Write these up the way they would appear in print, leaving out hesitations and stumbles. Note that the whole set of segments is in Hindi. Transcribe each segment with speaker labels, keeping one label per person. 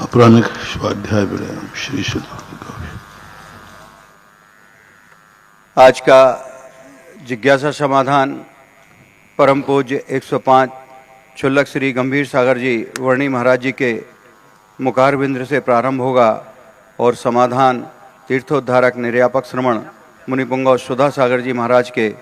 Speaker 1: अपराह्निक स्वाध्याय विराम श्री शुद्ध।
Speaker 2: आज का जिज्ञासा समाधान परम पूज्य 105 क्षुल्लक श्री गंभीर सागर जी वर्णी महाराज जी के मुखारविंद से प्रारंभ होगा और समाधान तीर्थोद्धारक निर्यापक श्रमण मुनिपुंगव सुधा सागर जी महाराज के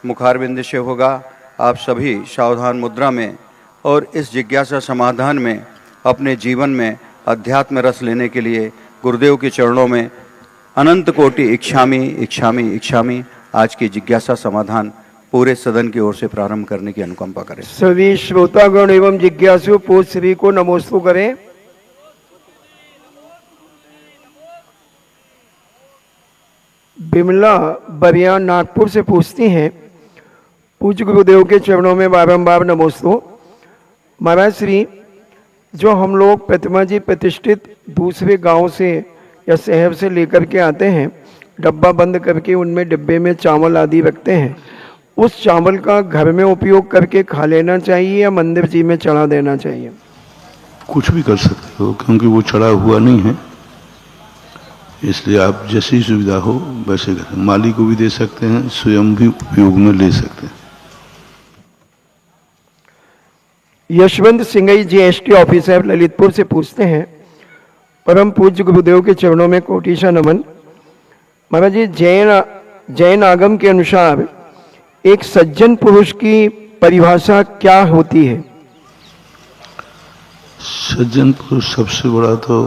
Speaker 2: मुखारविंद से होगा। आप सभी सावधान मुद्रा में और इस जिज्ञासा समाधान में अपने जीवन में अध्यात्म रस लेने के लिए गुरुदेव के चरणों में अनंत कोटि इच्छामि इच्छामि इच्छामि आज की जिज्ञासा समाधान पूरे सदन की ओर से प्रारंभ करने की अनुकंपा करें।
Speaker 3: सभी श्रोतागण एवं जिज्ञासु पूज श्री को नमोस्तु करें। बिमला बरिया नागपुर से पूछती हैं, पूज्य गुरुदेव के चरणों में बारंबार नमोस्तु। महाराज श्री, जो हम लोग प्रतिमा जी प्रतिष्ठित दूसरे गांव से या शहर से लेकर के आते हैं, डब्बा बंद करके उनमें डिब्बे में चावल आदि रखते हैं, उस चावल का घर में उपयोग करके खा लेना चाहिए या मंदिर जी में चढ़ा देना चाहिए?
Speaker 1: कुछ भी कर सकते हो, क्योंकि वो चढ़ा हुआ नहीं है, इसलिए आप जैसी सुविधा हो वैसे करें। माली को भी दे सकते हैं, स्वयं भी उपयोग में ले सकते हैं।
Speaker 3: यशवंत सिंगई जीएसटी ऑफिसर ललितपुर से पूछते हैं, परम पूज्य गुरुदेव के चरणों में कोटिशा नमन। महाराज जी, जैन आगम के अनुसार एक सज्जन पुरुष की परिभाषा क्या होती है?
Speaker 1: सज्जन पुरुष सबसे बड़ा तो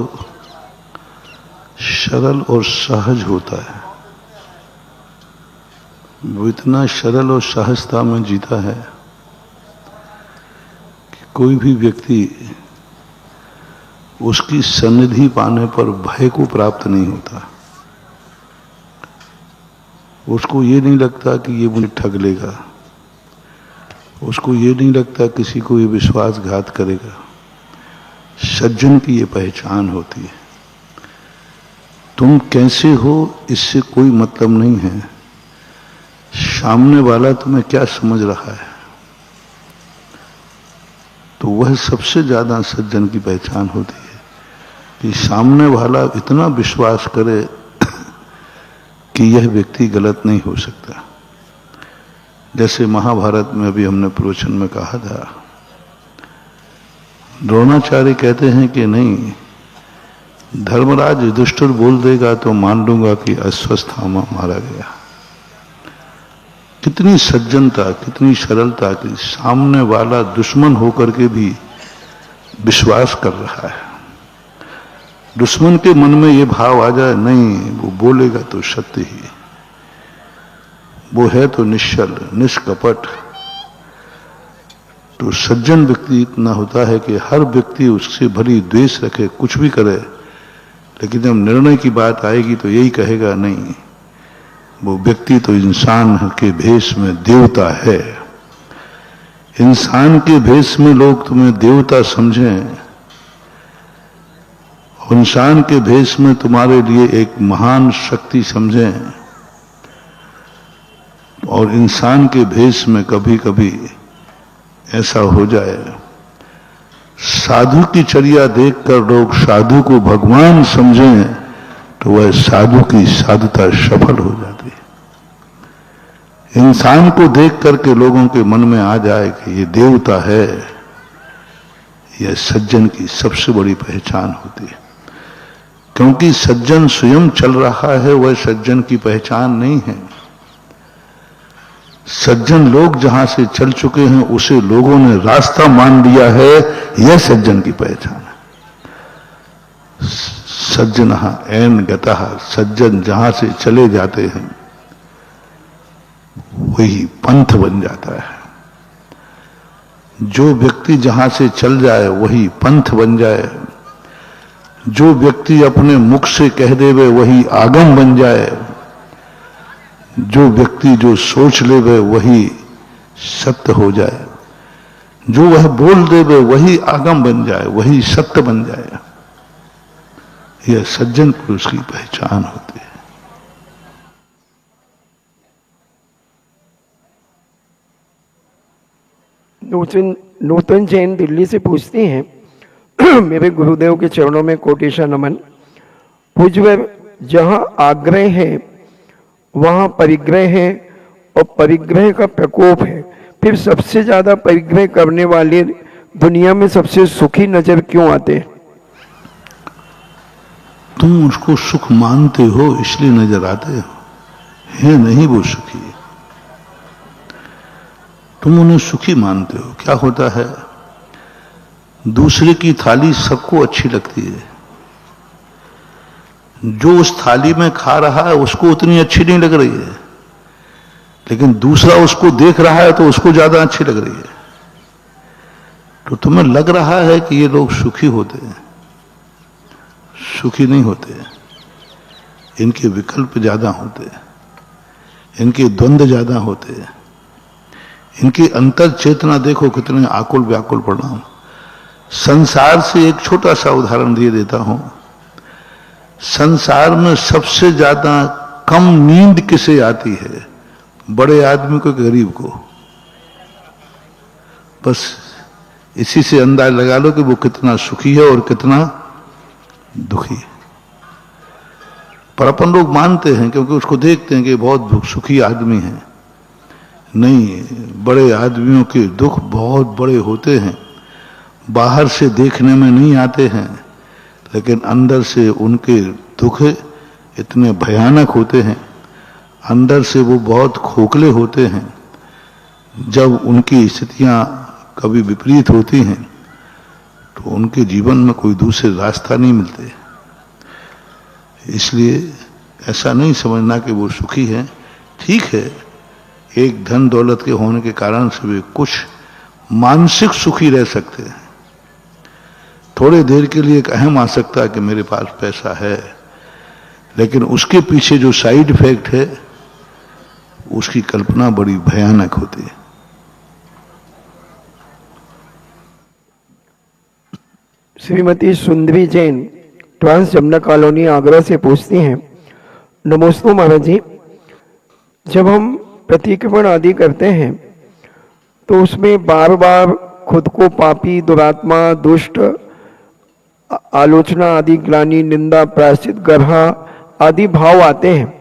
Speaker 1: सरल और सहज होता है। वो इतना सरल और सहजता में जीता है कि कोई भी व्यक्ति उसकी सन्निधि पाने पर भय को प्राप्त नहीं होता। उसको ये नहीं लगता कि ये मुझे ठग लेगा, उसको ये नहीं लगता किसी को ये विश्वासघात करेगा। सज्जन की ये पहचान होती है। तुम कैसे हो इससे कोई मतलब नहीं है, सामने वाला तुम्हें क्या समझ रहा है, तो वह सबसे ज्यादा सज्जन की पहचान होती है कि सामने वाला इतना विश्वास करे कि यह व्यक्ति गलत नहीं हो सकता। जैसे महाभारत में अभी हमने प्रवचन में कहा था, द्रोणाचार्य कहते हैं कि नहीं, धर्मराज युधिष्ठिर बोल देगा तो मान लूंगा कि अश्वत्थामा मारा गया। कितनी सज्जनता, कितनी सरलता कि सामने वाला दुश्मन होकर के भी विश्वास कर रहा है। दुश्मन के मन में ये भाव आ जाए, नहीं वो बोलेगा तो सत्य ही, वो है तो निश्चल निष्कपट। तो सज्जन व्यक्ति इतना होता है कि हर व्यक्ति उससे भली द्वेष रखे, कुछ भी करे, लेकिन जब निर्णय की बात आएगी तो यही कहेगा, नहीं वो व्यक्ति तो इंसान के भेष में देवता है। इंसान के भेष में लोग तुम्हें देवता समझें, इंसान के भेष में तुम्हारे लिए एक महान शक्ति समझें, और इंसान के भेष में कभी कभी ऐसा हो जाए, साधु की चर्या देखकर लोग साधु को भगवान समझें, तो वह साधु की साधुता सफल हो जाती है। इंसान को देख करके लोगों के मन में आ जाए कि ये देवता है, यह सज्जन की सबसे बड़ी पहचान होती है। क्योंकि सज्जन स्वयं चल रहा है, वह सज्जन की पहचान नहीं है। सज्जन लोग जहां से चल चुके हैं उसे लोगों ने रास्ता मान लिया है, यह सज्जन की पहचान है। सज्जनः ऐन गतः, सज्जन जहां से चले जाते हैं वही पंथ बन जाता है। जो व्यक्ति जहां से चल जाए वही पंथ बन जाए। जो व्यक्ति अपने मुख से कह देवे वही आगम बन जाए। जो व्यक्ति जो सोच लेवे वही सत्य हो जाए। जो वह बोल देवे वही आगम बन जाए, वही सत्य बन जाए। यह सज्जन पुरुष की पहचान होती है।
Speaker 3: नूतन जैन दिल्ली से पूछती हैं, मेरे गुरुदेव के चरणों में कोटिशा नमन। पूज्य, जहाँ आग्रह है वहाँ परिग्रह है और परिग्रह का प्रकोप है, फिर सबसे ज्यादा परिग्रह करने वाले दुनिया में सबसे सुखी नजर क्यों आते हैं?
Speaker 1: तुम उसको सुख मानते हो इसलिए नजर आते हो, है नहीं वो सुखी। तुम उन्हें सुखी मानते हो। क्या होता है, दूसरे की थाली सबको अच्छी लगती है, जो उस थाली में खा रहा है उसको उतनी अच्छी नहीं लग रही है, लेकिन दूसरा उसको देख रहा है तो उसको ज्यादा अच्छी लग रही है। तो तुम्हें लग रहा है कि ये लोग सुखी होते हैं, सुखी नहीं होते। इनके विकल्प ज्यादा होते हैं, इनके द्वंद्व ज्यादा होते हैं, इनकी अंतर चेतना देखो कितने आकुल व्याकुल परिणाम। संसार से एक छोटा सा उदाहरण दिए देता हूं। संसार में सबसे ज्यादा कम नींद किसे आती है, बड़े आदमी को, गरीब को? बस इसी से अंदाज लगा लो कि वो कितना सुखी है और कितना दुखी है। पर अपन लोग मानते हैं क्योंकि उसको देखते हैं कि बहुत सुखी आदमी है। नहीं, बड़े आदमियों के दुख बहुत बड़े होते हैं, बाहर से देखने में नहीं आते हैं, लेकिन अंदर से उनके दुख इतने भयानक होते हैं, अंदर से वो बहुत खोखले होते हैं। जब उनकी स्थितियां कभी विपरीत होती हैं तो उनके जीवन में कोई दूसरे रास्ता नहीं मिलते। इसलिए ऐसा नहीं समझना कि वो सुखी है। ठीक है, एक धन दौलत के होने के कारण से वे कुछ मानसिक सुखी रह सकते हैं, थोड़े देर के लिए एक अहम आ सकता है कि मेरे पास पैसा है, लेकिन उसके पीछे जो साइड इफेक्ट है उसकी कल्पना बड़ी भयानक होती है।
Speaker 3: श्रीमती सुंदरी जैन ट्रांस जमुना कॉलोनी आगरा से पूछती हैं, नमोस्तु महाराज जी, जब हम प्रतिक्रमण आदि करते हैं तो उसमें बार बार खुद को पापी, दुरात्मा, दुष्ट, आलोचना आदि, ग्लानि, निंदा, प्रायश्चित, गर्हा आदि भाव आते हैं,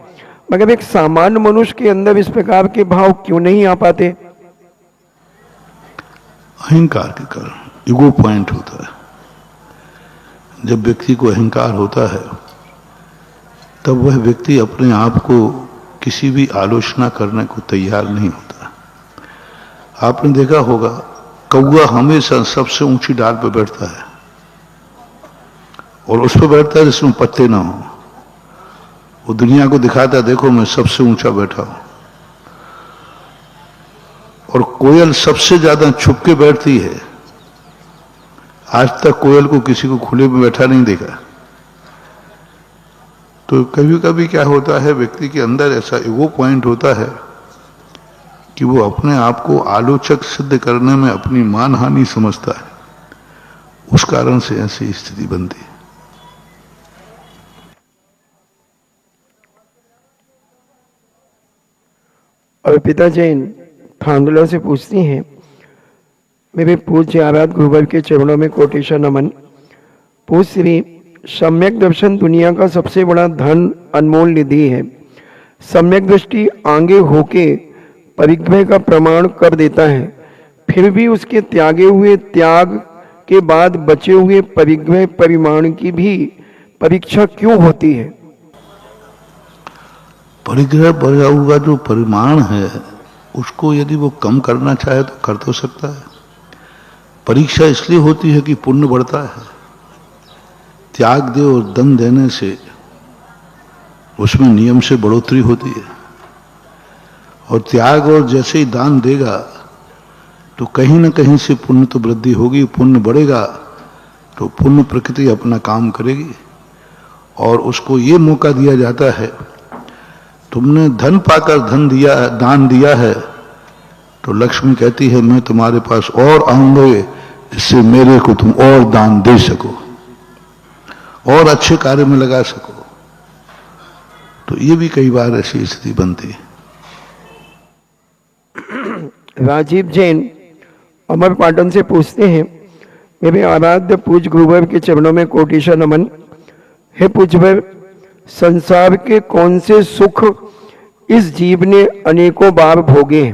Speaker 3: मगर एक सामान्य मनुष्य के अंदर इस प्रकार के भाव क्यों नहीं आ पाते?
Speaker 1: अहंकार के कारण, ईगो पॉइंट होता है। जब व्यक्ति को अहंकार होता है तब वह व्यक्ति अपने आप को किसी भी आलोचना करने को तैयार नहीं होता। आपने देखा होगा, कौवा हमेशा सबसे ऊंची डाल पर बैठता है और उस पर बैठता है जिसमें पत्ते ना हो। वो दुनिया को दिखाता है, देखो मैं सबसे ऊंचा बैठा हूं। और कोयल सबसे ज्यादा छुप के बैठती है। आज तक कोयल को किसी को खुले में बैठा नहीं देखा। तो कभी कभी क्या होता है, व्यक्ति के अंदर ऐसा ईगो पॉइंट होता है कि वो अपने आप को आलोचक सिद्ध करने में अपनी मानहानि समझता है। उस कारण से ऐसी स्थिति बनती है।
Speaker 3: और पिता जैन थांदुला से पूछती हैं, मेरे पूज्य आराध गुरुवर के चरणों में कोटिशा नमन। पूज्य श्री, सम्यक दर्शन दुनिया का सबसे बड़ा धन, अनमोल निधि है। सम्यक दृष्टि आगे होके परिग्रह का प्रमाण कर देता है, फिर भी उसके त्यागे हुए त्याग के बाद बचे हुए परिग्रह परिमाण की भी परीक्षा क्यों होती है?
Speaker 1: परिग्रह बढ़ा हुआ जो परिमाण है उसको यदि वो कम करना चाहे तो कर तो सकता है। परीक्षा इसलिए होती है कि पुण्य बढ़ता है। त्याग दे और दन देने से उसमें नियम से बढ़ोतरी होती है, और त्याग और जैसे ही दान देगा तो कहीं ना कहीं से पुण्य तो वृद्धि होगी। पुण्य बढ़ेगा तो पुण्य प्रकृति अपना काम करेगी और उसको ये मौका दिया जाता है, तुमने धन पाकर धन दिया, दान दिया है, तो लक्ष्मी कहती है मैं तुम्हारे पास और आऊंगे जिससे मेरे को तुम और दान दे सको और अच्छे कार्य में लगा सको। तो ये भी कई बार ऐसी स्थिति बनती है।
Speaker 3: राजीव जैन अमर पाटन से पूछते हैं, मेरे आराध्य पूज्य गुरुदेव के चरणों में कोटिशा नमन। हे पूज्य, संसार के कौन से सुख इस जीव ने अनेकों बार भोगे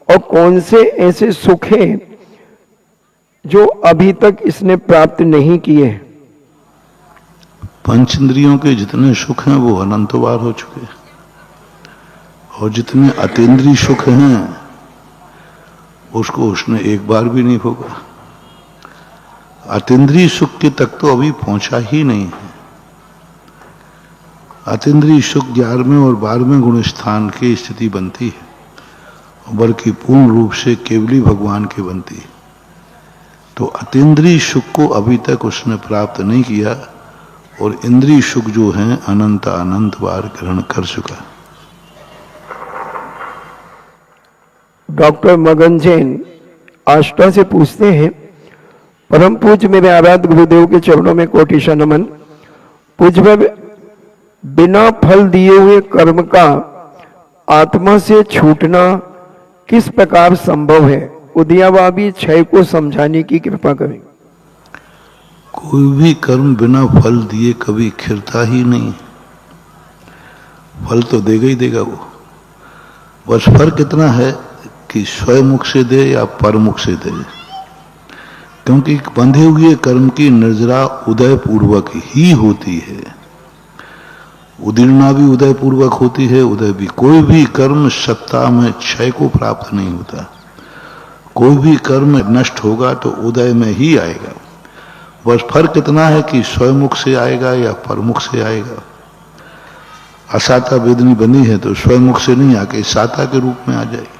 Speaker 3: और कौन से ऐसे सुख हैं जो अभी तक इसने प्राप्त नहीं किए?
Speaker 1: पंच इंद्रियों के जितने सुख हैं वो अनंत बार हो चुके हैं, और जितने अतीन्द्रिय सुख हैं उसको उसने एक बार भी नहीं भोगा। अतीन्द्रिय सुख के तक तो अभी पहुंचा ही नहीं है। अतीन्द्रिय सुख 11वें और 12वें गुण स्थान की स्थिति बनती है, बल्कि पूर्ण रूप से केवली भगवान की बनती है। तो अतीन्द्रिय सुख को अभी तक उसने प्राप्त नहीं किया, और इंद्रिय सुख जो हैं अनंत अनंत बार ग्रहण कर चुका।
Speaker 3: डॉक्टर मगन जैन आष्टा से पूछते हैं, परम पूज्य मेरे आराध्य गुरुदेव के चरणों में कोटिशा नमन। पूज्य, बिना फल दिए हुए कर्म का आत्मा से छूटना किस प्रकार संभव है? उदयाभावी क्षय को समझाने की कृपा करें।
Speaker 1: कोई भी कर्म बिना फल दिए कभी खिरता ही नहीं। फल तो देगा ही देगा वो, बस फर्क इतना है कि स्वमुख से दे या परमुख से दे। क्योंकि बंधे हुए कर्म की निर्जरा उदय पूर्वक ही होती है, उदीर्णा भी उदय पूर्वक होती है, उदय भी। कोई भी कर्म सत्ता में क्षय को प्राप्त नहीं होता। कोई भी कर्म नष्ट होगा तो उदय में ही आएगा। बस फर्क इतना है कि स्वमुख से आएगा या परमुख से आएगा। असाता वेदनी बनी है तो स्वमुख से नहीं आके साता के रूप में आ जाएगी।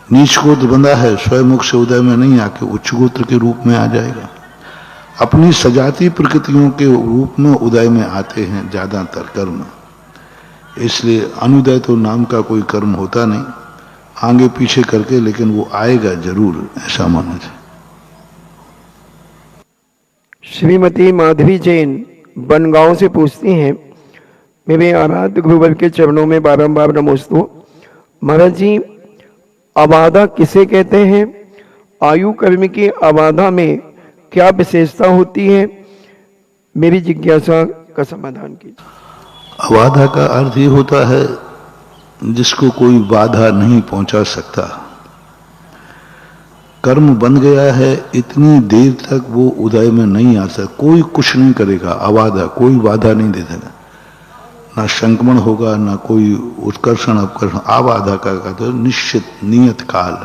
Speaker 1: नीच गोत्र बंधा है, स्वमुख से उदय में नहीं आके उच्च गोत्र के रूप में आ जाएगा। अपनी सजाती प्रकृतियों के रूप में उदय में आते हैं ज्यादातर कर्म। इसलिए अनुदय तो नाम का कोई कर्म होता नहीं, आगे पीछे करके, लेकिन वो आएगा जरूर, ऐसा माना जाए।
Speaker 3: श्रीमती माधवी जैन बनगांव से पूछती हैं, मेरे आराध्य गुरुवर के चरणों में बारंबार नमोस्तु। महाराज जी, अबाधा किसे कहते हैं? आयु कर्म की अबाधा में क्या विशेषता होती है? मेरी जिज्ञासा का समाधान कीजिए।
Speaker 1: अबाधा का अर्थ ये होता है जिसको कोई बाधा नहीं पहुंचा सकता। कर्म बन गया है, इतनी देर तक वो उदय में नहीं आ सकता। कोई कुछ नहीं करेगा, अबाधा, कोई बाधा नहीं दे देगा। ना संक्रमण होगा, ना कोई उत्कर्षण अपकर्षण। अबाधा का तो निश्चित नियत काल।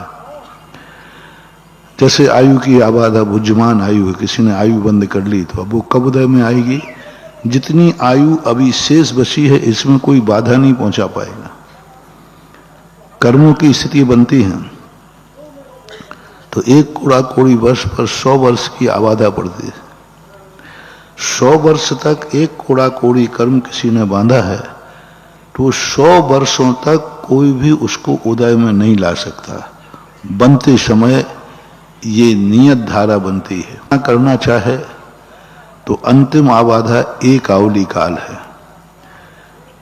Speaker 1: जैसे आयु की अबाधा बुद्धिमान आयु है, किसी ने आयु बंद कर ली तो अब वो कब उदय में आएगी? जितनी आयु अभी शेष बची है इसमें कोई बाधा नहीं पहुंचा पाएगा। कर्मों की स्थिति बनती है तो एक कोड़ा कोड़ी वर्ष पर 100 वर्ष की आबादा पड़ती है। 100 वर्ष तक एक कोड़ा कोड़ी कर्म किसी ने बांधा है तो 100 वर्षों तक कोई भी उसको उदय में नहीं ला सकता। बनते समय ये नियत धारा बनती है। ना करना चाहे तो अंतिम आबाधा एक आवली काल है।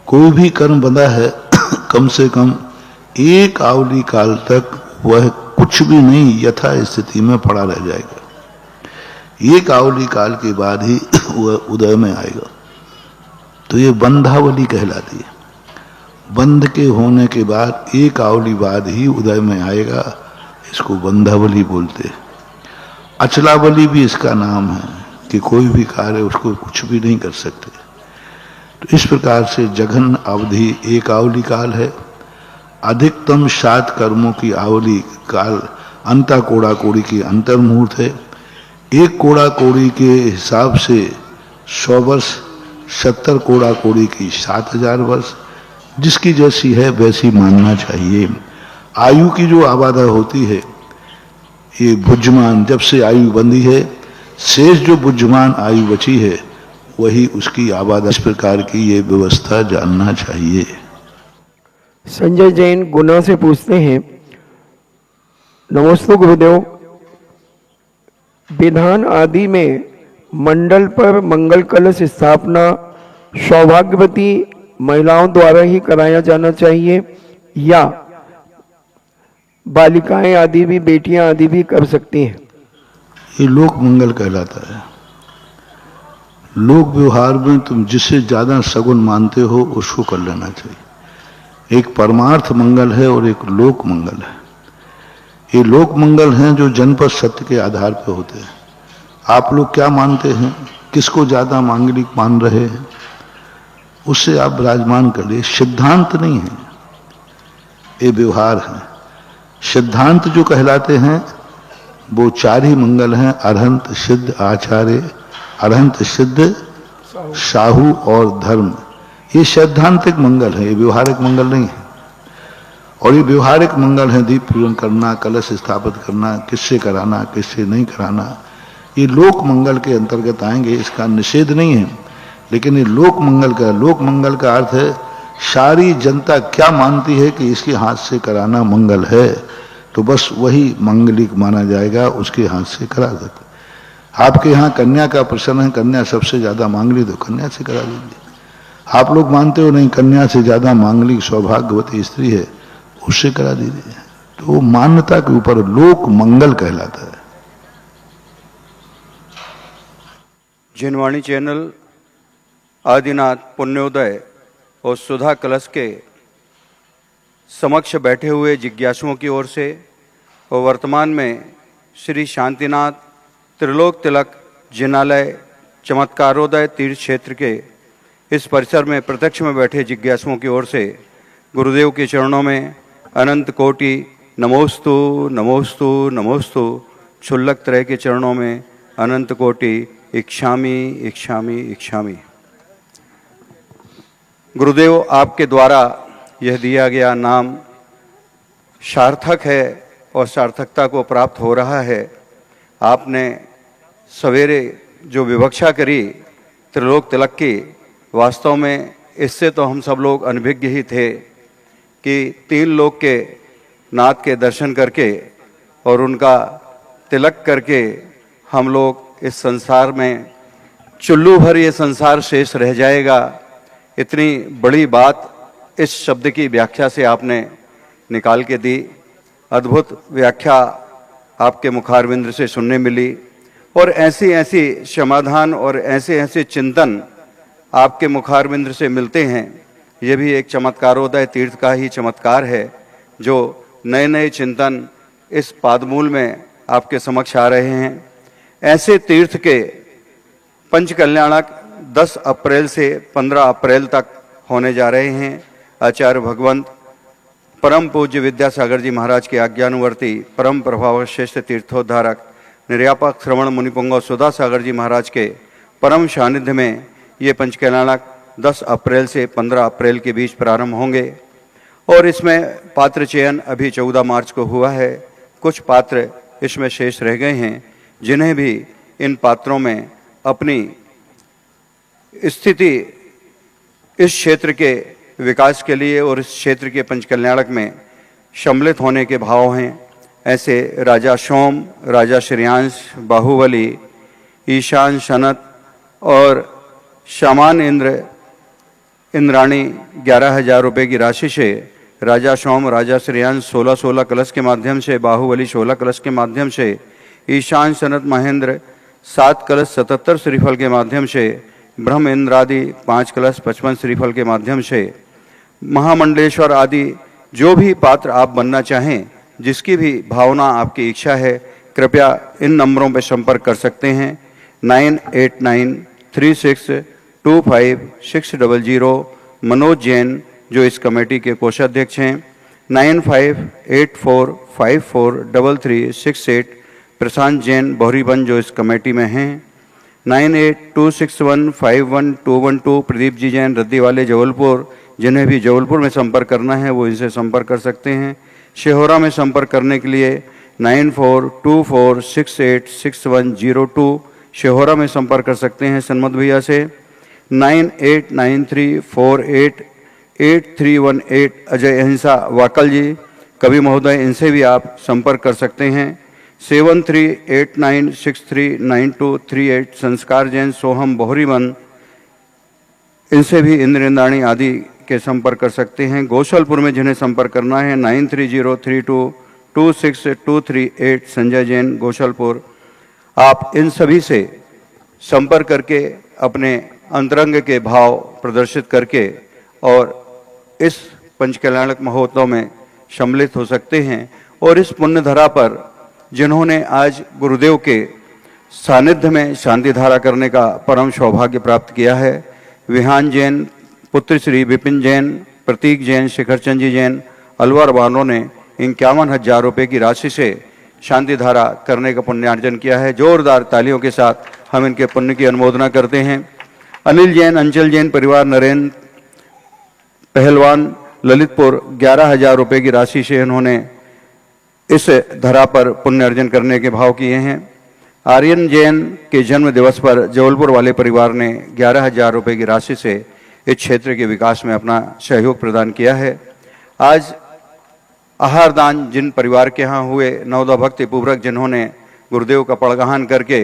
Speaker 1: कोई भी कर्म बंधा है कम से कम एक आवली काल तक वह कुछ भी नहीं यथा स्थिति में पड़ा रह जाएगा। एक आवली काल के बाद ही वह उदय में आएगा। तो ये बंधावली कहलाती है। बंध के होने के बाद एक आवली बाद ही उदय में आएगा, इसको बंधावली बोलते हैं। अचलावली भी इसका नाम है कि कोई भी कार्य उसको कुछ भी नहीं कर सकते। तो इस प्रकार से जघन अवधि एक आवली काल है। अधिकतम 7 कर्मों की आवली काल अंता कोड़ा कोड़ी की अंतर मुहूर्त है। एक कोड़ा कोड़ी के हिसाब से 100 वर्ष, 70 कोड़ा कोड़ी की 7000 वर्ष। जिसकी जैसी है वैसी मानना चाहिए। आयु की जो आबादा होती है ये बुद्धिमान, जब से आयु बंधी है शेष जो बुद्धिमान आयु बची है वही उसकी आबादा। इस प्रकार की ये व्यवस्था जानना चाहिए।
Speaker 3: संजय जैन गुना से पूछते हैं, नमस्ते गुरुदेव, विधान आदि में मंडल पर मंगल कलश स्थापना सौभाग्यवती महिलाओं द्वारा ही कराया जाना चाहिए या बालिकाएं आदि भी, बेटियां आदि भी कर सकती हैं?
Speaker 1: ये लोक मंगल कहलाता है। लोक व्यवहार में तुम जिसे ज्यादा सगुन मानते हो उसको कर लेना चाहिए। एक परमार्थ मंगल है और एक लोक मंगल है। ये लोक मंगल हैं जो जनपद सत्य के आधार पर होते हैं। आप लोग क्या मानते हैं, किसको ज्यादा मांगलिक मान रहे हैं, उससे आप विराजमान कर लिए। सिद्धांत नहीं है, ये व्यवहार है। सिद्धांत जो कहलाते हैं वो चार ही मंगल हैं, अरहंत, सिद्ध, आचार्य, अरहंत, सिद्ध, साहू और धर्म। ये सैद्धांतिक मंगल है, ये व्यवहारिक मंगल नहीं है। और ये व्यवहारिक मंगल है दीप पूजन करना, कलश स्थापित करना, किससे कराना, किससे नहीं कराना, ये लोक मंगल के अंतर्गत आएंगे। इसका निषेध नहीं है, लेकिन ये लोक मंगल का अर्थ है सारी जनता क्या मानती है कि इसके हाथ से कराना मंगल है, तो बस वही मंगलिक माना जाएगा, उसके हाथ से करा सकते। आपके यहाँ कन्या का प्रश्न है, कन्या सबसे ज्यादा मांगली, तो कन्या से करा दीजिए। आप लोग मानते हो नहीं, कन्या से ज्यादा मांगलिक सौभाग्यवती स्त्री है, उससे करा दीजिए। तो मान्यता के ऊपर लोक मंगल कहलाता है।
Speaker 2: जिनवाणी चैनल, आदिनाथ, पुण्योदय और सुधा कलश के समक्ष बैठे हुए जिज्ञासुओं की ओर से और वर्तमान में श्री शांतिनाथ त्रिलोक तिलक जिनालय चमत्कारोदय तीर्थ क्षेत्र के इस परिसर में प्रत्यक्ष में बैठे जिज्ञासुओं की ओर से गुरुदेव के चरणों में अनंत कोटि नमोस्तु नमोस्तु नमोस्तु। क्षुल्लक त्रय के चरणों में अनंत कोटि इच्छामि इच्छामि इच्छामि। गुरुदेव, आपके द्वारा यह दिया गया नाम सार्थक है और सार्थकता को प्राप्त हो रहा है। आपने सवेरे जो विवक्षा करी त्रिलोक तिलक की, वास्तव में इससे तो हम सब लोग अनभिज्ञ ही थे कि तीन लोक के नाथ के दर्शन करके और उनका तिलक करके हम लोग इस संसार में चुल्लू भर ये संसार शेष रह जाएगा। इतनी बड़ी बात इस शब्द की व्याख्या से आपने निकाल के दी। अद्भुत व्याख्या आपके मुखारविंद से सुनने मिली और ऐसी ऐसी समाधान और ऐसे ऐसे चिंतन आपके मुखारविंद से मिलते हैं। ये भी एक चमत्कारोदय तीर्थ का ही चमत्कार है, जो नए नए चिंतन इस पादमूल में आपके समक्ष आ रहे हैं। ऐसे तीर्थ के पंच कल्याणक 10 अप्रैल से 15 अप्रैल तक होने जा रहे हैं। आचार्य भगवंत परम पूज्य विद्यासागर जी महाराज के आज्ञानुवर्ती परम प्रभाव श्रेष्ठ तीर्थोद्धारक निर्यापक श्रवण मुनिपुंगव सुधा सागर जी महाराज के परम सानिध्य में ये पंच कल्याणक 10 अप्रैल से 15 अप्रैल के बीच प्रारंभ होंगे और इसमें पात्र चयन अभी 14 मार्च को हुआ है। कुछ पात्र इसमें शेष रह गए हैं, जिन्हें भी इन पात्रों में अपनी स्थिति इस क्षेत्र के विकास के लिए और इस क्षेत्र के पंच कल्याणक में सम्मिलित होने के भाव हैं। ऐसे राजा सोम, राजा श्रेयांश, बाहुबली, ईशान, शनत और शामान इंद्र, इंद्राणी 11,000 रुपये की राशि से राजा सोम, राजा श्रेयांश 16 कलश के माध्यम से, बाहुबली 16 कलश के माध्यम से, ईशान, शनत, महेंद्र 7 कलश 77 श्रीफल के माध्यम से, ब्रह्म इंद्र आदि 5 कलश 55 श्रीफल के माध्यम से, महामंडलेश्वर आदि जो भी पात्र आप बनना चाहें, जिसकी भी भावना आपकी इच्छा है, कृपया इन नंबरों पर संपर्क कर सकते हैं। 9893625600। मनोज जैन जो इस कमेटी के कोषाध्यक्ष हैं। 9584543368। प्रशांत जैन बोहरीबंद जो इस कमेटी में हैं। 9826151212। प्रदीप जी जैन रद्दी वाले जबलपुर, जिन्हें भी जबलपुर में संपर्क करना है वो इनसे संपर्क कर सकते हैं। शेहोरा में संपर्क करने के लिए 9424686102 शेहोरा में संपर्क कर सकते हैं सन्मत भैया से। 9893488318 अजय अहिंसा वाकल जी कवि महोदय, इनसे भी आप संपर्क कर सकते हैं। 7389639238 संस्कार जैन सोहम बोहरीबंद, इनसे भी इंद्रेंद्राणी आदि के संपर्क कर सकते हैं। गोशलपुर में जिन्हें संपर्क करना है 9303226238 संजय जैन गोशलपुर। आप इन सभी से संपर्क करके अपने अंतरंग के भाव प्रदर्शित करके और इस पंचकल्याणक महोत्सव में सम्मिलित हो सकते हैं। और इस पुण्य धरा पर जिन्होंने आज गुरुदेव के सानिध्य में शांति धारा करने का परम सौभाग्य प्राप्त किया है, विहान जैन, पुत्र श्री विपिन जैन, प्रतीक जैन, शिखरचंद जी जैन, अलवर वालों ने 51,000 रुपये की राशि से शांति धारा करने का पुण्यार्जन किया है। जोरदार तालियों के साथ हम इनके पुण्य की अनुमोदना करते हैं। अनिल जैन, अंचल जैन परिवार, नरेंद्र पहलवान, ललितपुर 11,000 रुपये की राशि से इन्होंने इस धरा पर पुण्य अर्जन करने के भाव किए हैं। आर्यन जैन के जन्म दिवस पर जबलपुर वाले परिवार ने 11,000 रुपये की राशि से इस क्षेत्र के विकास में अपना सहयोग प्रदान किया है। आज आहार दान जिन परिवार के यहाँ हुए, नवदा भक्ति पूर्वक जिन्होंने गुरुदेव का पड़गहान करके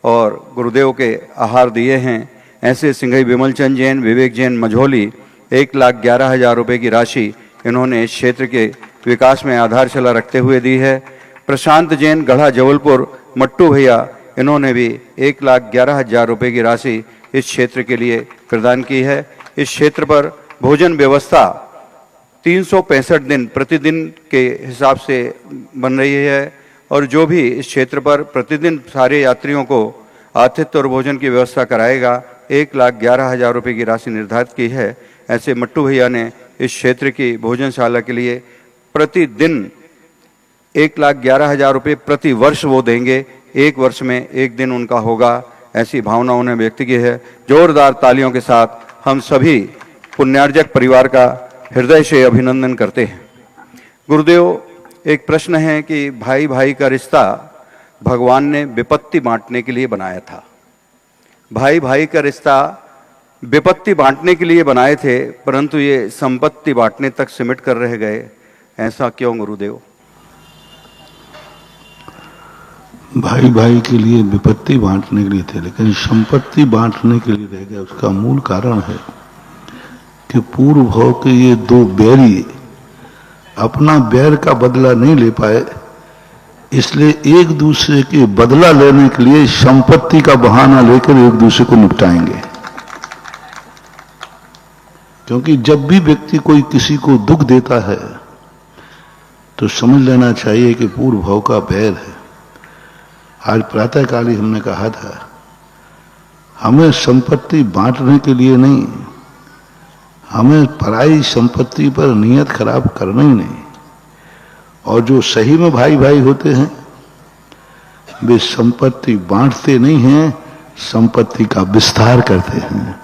Speaker 2: और गुरुदेव के आहार दिए हैं, ऐसे सिंघई विमल चंद जैन, विवेक जैन मझौली 1,11,000 रुपये की राशि इन्होंने इस क्षेत्र के विकास में आधारशिला रखते हुए दी है। प्रशांत जैन गढ़ा जबलपुर, मट्टू भैया, इन्होंने भी 1,11,000 रुपये की राशि इस क्षेत्र के लिए प्रदान की है। इस क्षेत्र पर भोजन व्यवस्था 365 दिन प्रतिदिन के हिसाब से बन रही है और जो भी इस क्षेत्र पर प्रतिदिन सारे यात्रियों को आतिथ्य और भोजन की व्यवस्था कराएगा, 1,11,000 रुपये की राशि निर्धारित की है। ऐसे मट्टू भैया ने इस क्षेत्र की भोजनशाला के लिए प्रतिदिन 1,11,000 रुपये प्रति वर्ष वो देंगे, एक वर्ष में एक दिन उनका होगा, ऐसी भावना उन्हें व्यक्त की है। जोरदार तालियों के साथ हम सभी पुण्यार्जक परिवार का हृदय से अभिनंदन करते हैं। गुरुदेव, एक प्रश्न है कि भाई भाई का रिश्ता भगवान ने विपत्ति बांटने के लिए बनाया था। भाई भाई का रिश्ता विपत्ति बांटने के लिए बनाए थे, परंतु ये संपत्ति बांटने तक सिमट कर रह गए। ऐसा क्यों गुरुदेव?
Speaker 1: भाई भाई के लिए विपत्ति बांटने के लिए थे, लेकिन संपत्ति बांटने के लिए रह गया। उसका मूल कारण है कि पूर्व भाव के ये दो बैरी अपना बैर का बदला नहीं ले पाए, इसलिए एक दूसरे के बदला लेने के लिए संपत्ति का बहाना लेकर एक दूसरे को निपटाएंगे। क्योंकि जब भी व्यक्ति कोई किसी को दुख देता है तो समझ लेना चाहिए कि पूर्व भाव का बैर है। आज प्रातःकाल ही हमने कहा था, हमें संपत्ति बांटने के लिए नहीं, हमें पराई संपत्ति पर नियत खराब करना ही नहीं। और जो सही में भाई भाई होते हैं वे संपत्ति बांटते नहीं हैं, संपत्ति का विस्तार करते हैं।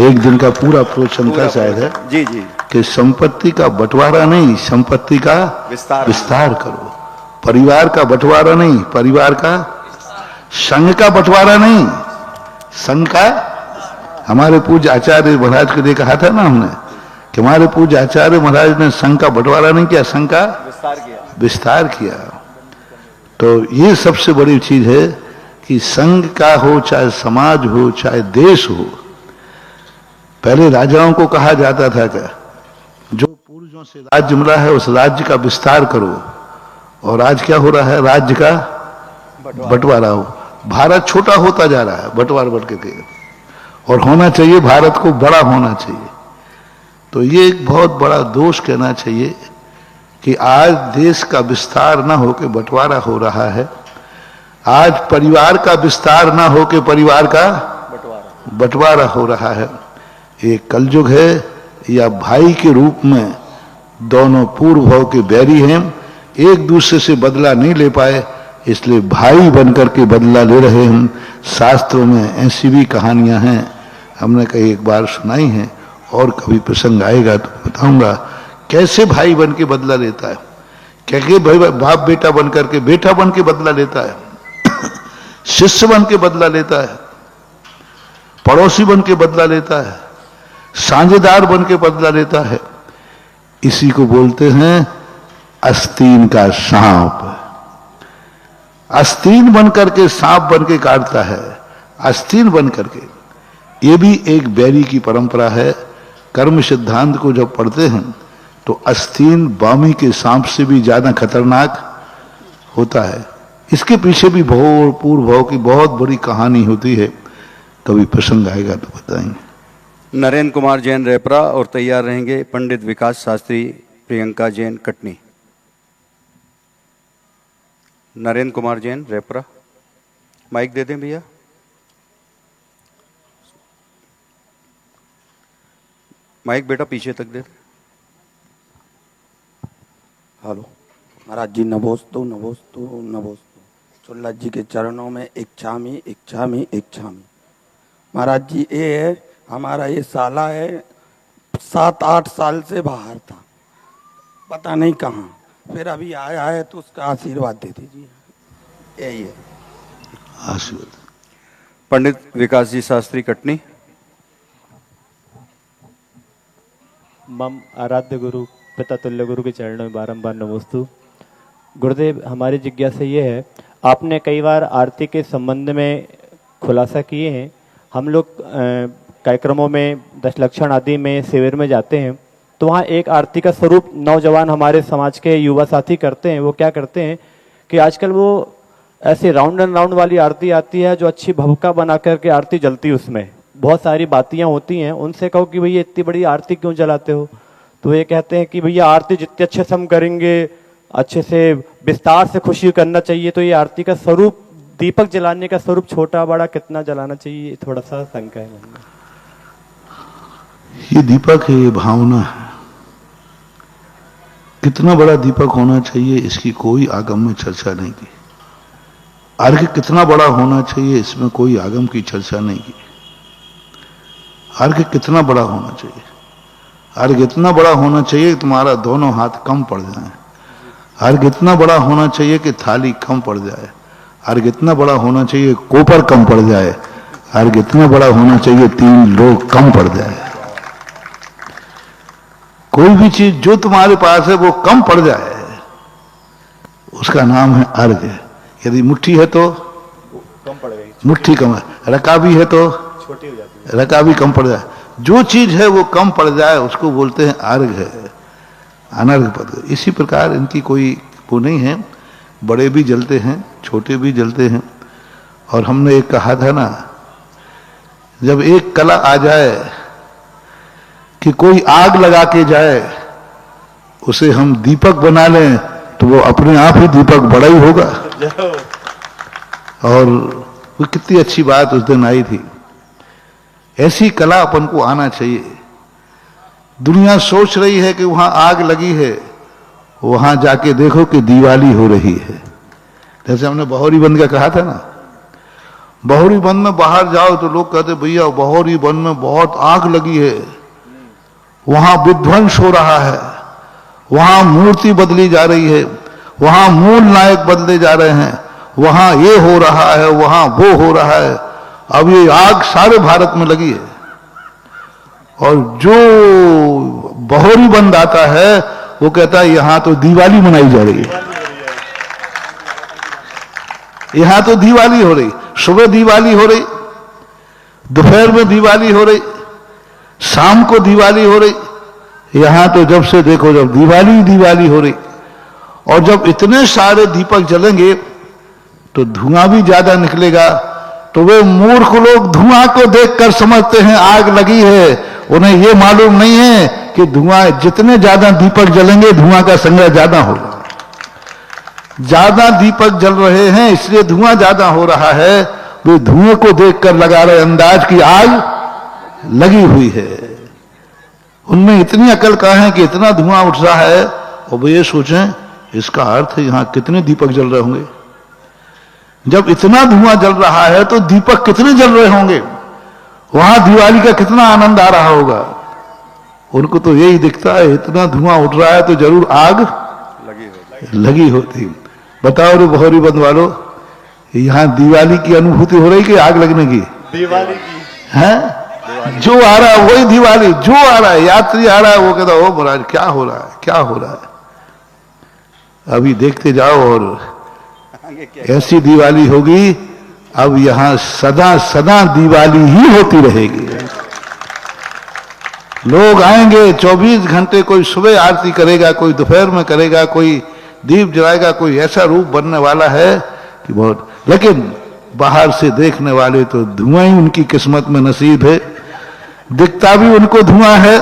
Speaker 1: एक दिन का पूरा प्रवचन था शायद है
Speaker 2: जी जी
Speaker 1: कि संपत्ति का बंटवारा नहीं, संपत्ति का विस्तार करो। परिवार का बंटवारा नहीं, परिवार का, संघ का बंटवारा नहीं, संघ का। हमारे पूज्य आचार्य महाराज को देखा कहा था ना हमने कि हमारे पूज्य आचार्य महाराज ने संघ का बंटवारा नहीं किया, संघ का विस्तार किया। तो ये सबसे बड़ी चीज है कि संघ का हो, चाहे समाज हो, चाहे देश हो। पहले राजाओं को कहा जाता था कि जो पूर्वजों से राज्य मिला है उस राज्य का विस्तार करो, और आज क्या हो रहा है? राज्य का बंटवारा हो। भारत छोटा होता जा रहा है बंटवार बट के, और होना चाहिए भारत को बड़ा होना चाहिए। तो ये एक बहुत बड़ा दोष कहना चाहिए कि आज देश का विस्तार ना होकर बंटवारा हो रहा है। आज परिवार का विस्तार ना होकर परिवार का बंटवारा हो रहा है। ये कलयुग है, या भाई के रूप में दोनों पूर्व भाव के बैरी हैं, एक दूसरे से बदला नहीं ले पाए, इसलिए भाई बनकर के बदला ले रहे हैं। शास्त्रों में ऐसी भी कहानियां हैं, हमने कई एक बार सुनाई हैं, और कभी प्रसंग आएगा तो बताऊंगा कैसे भाई बन के बदला लेता है, कैसे भाई बाप बेटा बन करके बेटा बन के बदला लेता है, शिष्य बन के बदला लेता है, पड़ोसी बन के बदला लेता है, साझेदार बन के बदला लेता है। इसी को बोलते हैं आस्तीन का सांप। आस्तीन बन करके सांप बन के काटता है, आस्तीन बन करके। ये भी एक बैरी की परंपरा है। कर्म सिद्धांत को जब पढ़ते हैं तो आस्तीन बामी के सांप से भी ज्यादा खतरनाक होता है। इसके पीछे भी भाव पूर्व भाव की बहुत बड़ी कहानी होती है, कभी प्रसंग आएगा तो बताएंगे।
Speaker 2: नरेंद्र कुमार जैन रेपरा और तैयार रहेंगे पंडित विकास शास्त्री प्रियंका जैन कटनी। नरेंद्र कुमार जैन रेपरा, माइक दे दें भैया। माइक बेटा पीछे तक दे।
Speaker 4: हेलो महाराज जी, नमोस्तु नमोस्तु नमोस्तु। चुल्ला जी के चरणों में इच्छामी इच्छामी इच्छामी। महाराज जी, ये है हमारा, ये साला है 7-8 साल से बाहर था, पता नहीं कहाँ, फिर अभी आया है तो उसका आशीर्वाद दे दीजिए। यही है
Speaker 1: आशीर्वाद।
Speaker 2: पंडित विकास जी शास्त्री कटनी।
Speaker 5: मम आराध्य गुरु पिता तुल्य गुरु के चरणों में बारंबार नमोस्तु। गुरुदेव, हमारी जिज्ञासा ये है, आपने कई बार आरती के संबंध में खुलासा किए हैं। हम लोग कार्यक्रमों में दशलक्षण आदि में शिविर में जाते हैं तो वहाँ एक आरती का स्वरूप नौजवान हमारे समाज के युवा साथी करते हैं। वो क्या करते हैं कि आजकल वो ऐसे राउंड एंड राउंड वाली आरती आती है जो अच्छी भभका बना करके आरती जलती है, उसमें बहुत सारी बातियाँ होती हैं। उनसे कहो कि भैया इतनी बड़ी आरती क्यों जलाते हो, तो ये कहते हैं कि भैया आरती जितने अच्छे से हम करेंगे, अच्छे से विस्तार से खुशी करना चाहिए। तो ये आरती का स्वरूप, दीपक जलाने का स्वरूप छोटा बड़ा कितना जलाना चाहिए, थोड़ा सा शंका है।
Speaker 1: ये दीपक है, ये भावना है। कितना बड़ा दीपक होना चाहिए इसकी कोई आगम में चर्चा नहीं की। अर्घ कितना बड़ा होना चाहिए इसमें कोई आगम की चर्चा नहीं की। अर्घ कितना बड़ा होना चाहिए, अर्घ इतना बड़ा होना चाहिए कि तुम्हारा दोनों हाथ कम पड़ जाए। अर्घ इतना बड़ा होना चाहिए कि थाली कम पड़ जाए। अर्घ इतना बड़ा होना चाहिए कोपर कम पड़ जाए। अर्घ इतना बड़ा होना चाहिए 3 लोग कम पड़ जाए। कोई भी चीज जो तुम्हारे पास है वो कम पड़ जाए, उसका नाम है अर्घ। यदि मुट्ठी है तो
Speaker 5: कम पड़ गई,
Speaker 1: मुट्ठी कम है, रकाबी है तो
Speaker 5: छोटी हो जाती है,
Speaker 1: रकाबी कम पड़ जाए। जो चीज है वो कम पड़ जाए उसको बोलते हैं अर्घ है, अनर्घ पद। इसी प्रकार इनकी कोई वो नहीं है, बड़े भी जलते हैं छोटे भी जलते हैं। और हमने एक कहा था ना, जब एक कला आ जाए कि कोई आग लगा के जाए, उसे हम दीपक बना लें तो वो अपने आप ही दीपक बड़ा ही होगा। और वो कितनी अच्छी बात उस दिन आई थी। ऐसी कला अपन को आना चाहिए। दुनिया सोच रही है कि वहां आग लगी है, वहां जाके देखो कि दिवाली हो रही है। जैसे हमने बहोरी बंद का कहा था ना, बहोरी बंद में बाहर जाओ तो लोग कहते भैया बहोरी बंद में बहुत आग लगी है, वहां विध्वंस हो रहा है, वहां मूर्ति बदली जा रही है, वहां मूल नायक बदले जा रहे हैं, वहां ये हो रहा है, वहां वो हो रहा है। अब ये आग सारे भारत में लगी है। और जो बहोरी बंद आता है वो कहता है यहां तो दिवाली मनाई जा रही है, यहां तो दिवाली हो रही। सुबह दिवाली हो रही, दोपहर में दिवाली हो रही, शाम को दिवाली हो रही। यहां तो जब से देखो जब दिवाली दिवाली हो रही। और जब इतने सारे दीपक जलेंगे तो धुआं भी ज्यादा निकलेगा। तो वे मूर्ख लोग धुआं को देखकर समझते हैं आग लगी है, उन्हें यह मालूम नहीं है कि धुआं, जितने ज्यादा दीपक जलेंगे धुआं का संग्रह ज्यादा होगा। ज्यादा दीपक जल रहे हैं इसलिए धुआं ज्यादा हो रहा है। वे धुएं को देखकर लगा रहे अंदाज की आग लगी हुई है। उनमें इतनी अकल कहां है कि इतना धुआं उठ रहा है। और वे ये सोचें इसका अर्थ है यहां कितने दीपक जल रहे होंगे। जब इतना धुआं जल रहा है तो दीपक कितने जल रहे होंगे, वहां दिवाली का कितना आनंद आ रहा होगा। उनको तो यही दिखता है इतना धुआं उठ रहा है तो जरूर आग लगी होती। बताओ रे बहोरी बंद वालों, यहां दिवाली की अनुभूति हो रही कि आग लगने की?
Speaker 5: दिवाली की
Speaker 1: है। जो आ रहा है वही दिवाली, जो आ रहा है, यात्री आ रहा है वो कहता ओ महाराज क्या हो रहा है, क्या हो रहा है। अभी देखते जाओ और ऐसी दिवाली होगी, अब यहां सदा सदा दिवाली ही होती रहेगी। लोग आएंगे 24 घंटे, कोई सुबह आरती करेगा, कोई दोपहर में करेगा, कोई दीप जलाएगा। कोई ऐसा रूप बनने वाला है कि बहुत, लेकिन बाहर से देखने वाले तो धुआं ही उनकी किस्मत में नसीब है, दिखता भी उनको धुआं है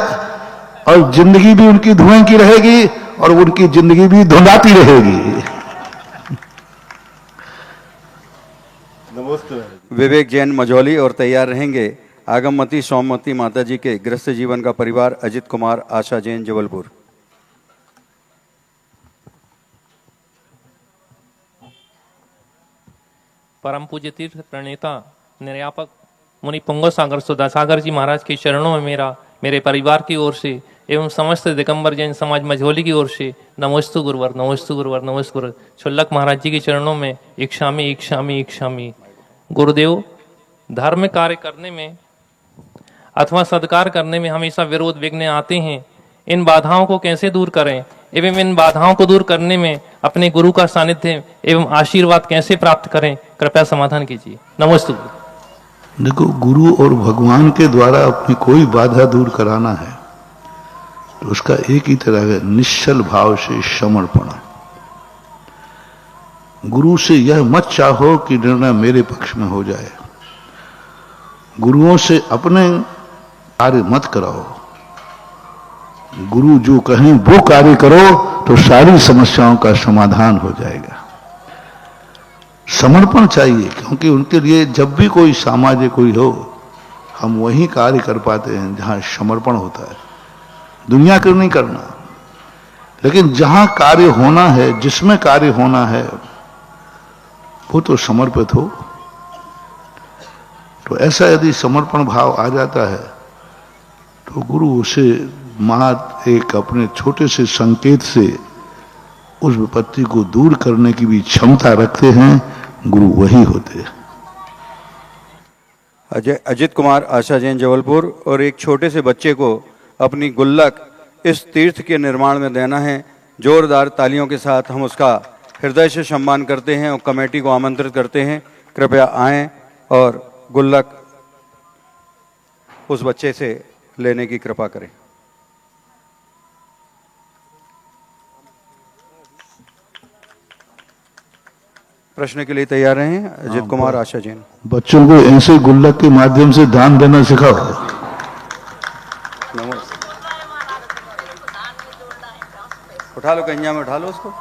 Speaker 1: और जिंदगी भी उनकी धुआं की रहेगी और उनकी जिंदगी भी धुंधाती रहेगी।
Speaker 2: विवेक जैन मझौली और तैयार रहेंगे आगममती सौमती माता जी के गृहस्थ जीवन का परिवार अजित कुमार आशा जैन जबलपुर।
Speaker 6: परम पूज्य तीर्थ प्रणेता निर्यापक मुनि पुंगव सागर सुधा सागर जी महाराज के चरणों में मेरे परिवार की ओर से एवं समस्त दिगंबर जैन समाज मझौली की ओर से नमोस्तु गुरुवर, नमोस्तु गुरुवर, नमोस्तु गुरुवर। छुल्लक महाराज जी के चरणों में एक शामी। गुरुदेव, धर्म कार्य करने में अथवा सत्कार करने में हमेशा विरोध विघ्न आते हैं। इन बाधाओं को कैसे दूर करें एवं इन बाधाओं को दूर करने में अपने गुरु का सानिध्य एवं आशीर्वाद कैसे प्राप्त करें, कृपया समाधान कीजिए। नमोस्तु।
Speaker 1: देखो, गुरु और भगवान के द्वारा अपनी कोई बाधा दूर कराना है तो उसका एक ही तरह है, निश्चल भाव से समर्पण। गुरु से यह मत चाहो कि निर्णय मेरे पक्ष में हो जाए। गुरुओं से अपने कार्य मत कराओ, गुरु जो कहें वो कार्य करो तो सारी समस्याओं का समाधान हो जाएगा। समर्पण चाहिए, क्योंकि उनके लिए जब भी कोई सामाजिक कोई हो, हम वही कार्य कर पाते हैं जहां समर्पण होता है। दुनिया क्यों नहीं करना, लेकिन जहां कार्य होना है, जिसमें कार्य होना है, वो तो समर्पित हो। तो ऐसा यदि समर्पण भाव आ जाता है तो गुरु उसे मात एक अपने छोटे से संकेत से उस विपत्ति को दूर करने की भी क्षमता रखते हैं। गुरु वही होते हैं।
Speaker 2: अजित कुमार आशा जैन जबलपुर। और एक छोटे से बच्चे को अपनी गुल्लक इस तीर्थ के निर्माण में देना है। जोरदार तालियों के साथ हम उसका हृदय से सम्मान करते हैं और कमेटी को आमंत्रित करते हैं, कृपया आएं और गुल्लक उस बच्चे से लेने की कृपा करें। प्रश्न के लिए तैयार हैं अजित कुमार आशा जैन।
Speaker 1: बच्चों को ऐसे गुल्लक के माध्यम से दान देना सिखाओ।
Speaker 2: उठा लो, कन्या में उठा लो उसको।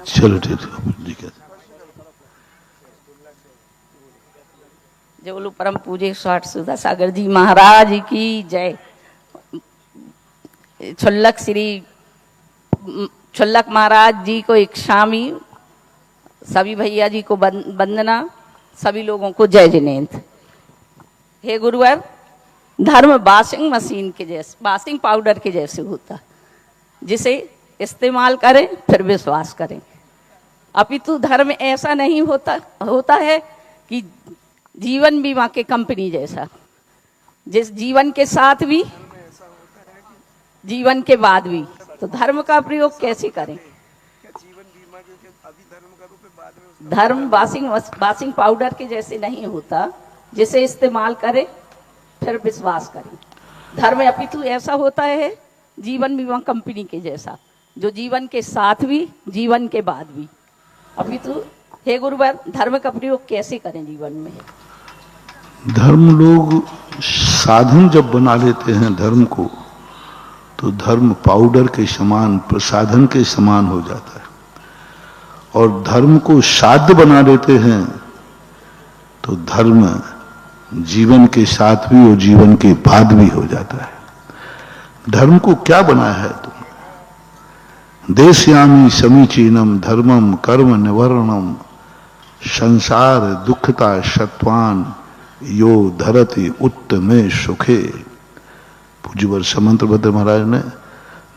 Speaker 1: चलो ठीक है।
Speaker 7: जो बोलो परम पूज्य स्वाट सुधा सागर जी महाराज की जय। छुल्लक महाराज जी को एक शामी, सभी भैया जी को वंदना, सभी लोगों को जय जिनेन्द्र। हे गुरुवर, धर्म वॉशिंग मशीन के जैसे, वॉशिंग पाउडर के जैसे होता, जिसे इस्तेमाल करें फिर विश्वास करें। अपितु धर्म ऐसा नहीं होता है कि जीवन बीमा के कंपनी जैसा, जिस जीवन के साथ भी जीवन के बाद भी। तो धर्म का प्रयोग कैसे करें? धर्म वॉशिंग पाउडर के जैसे नहीं होता, जिसे इस्तेमाल करें फिर विश्वास करें। धर्म अपितु ऐसा होता है जीवन बीमा कंपनी के जैसा, जो जीवन के साथ भी जीवन के बाद भी। अपितु हे गुरुवर, धर्म का प्रयोग कैसे करें जीवन में?
Speaker 1: धर्म लोग साधन जब बना लेते हैं धर्म को, तो धर्म पाउडर के समान, प्रसाधन के समान हो जाता है। और धर्म को साध्य बना लेते हैं तो धर्म जीवन के साथ भी और जीवन के बाद भी हो जाता है। धर्म को क्या बनाया है तुम? देशयामी समीचीनम धर्मम कर्म निवर्णम संसार दुखता शत्वान यो धरति उत्तमे सुखे। पूज्यवर समंतभद्र महाराज ने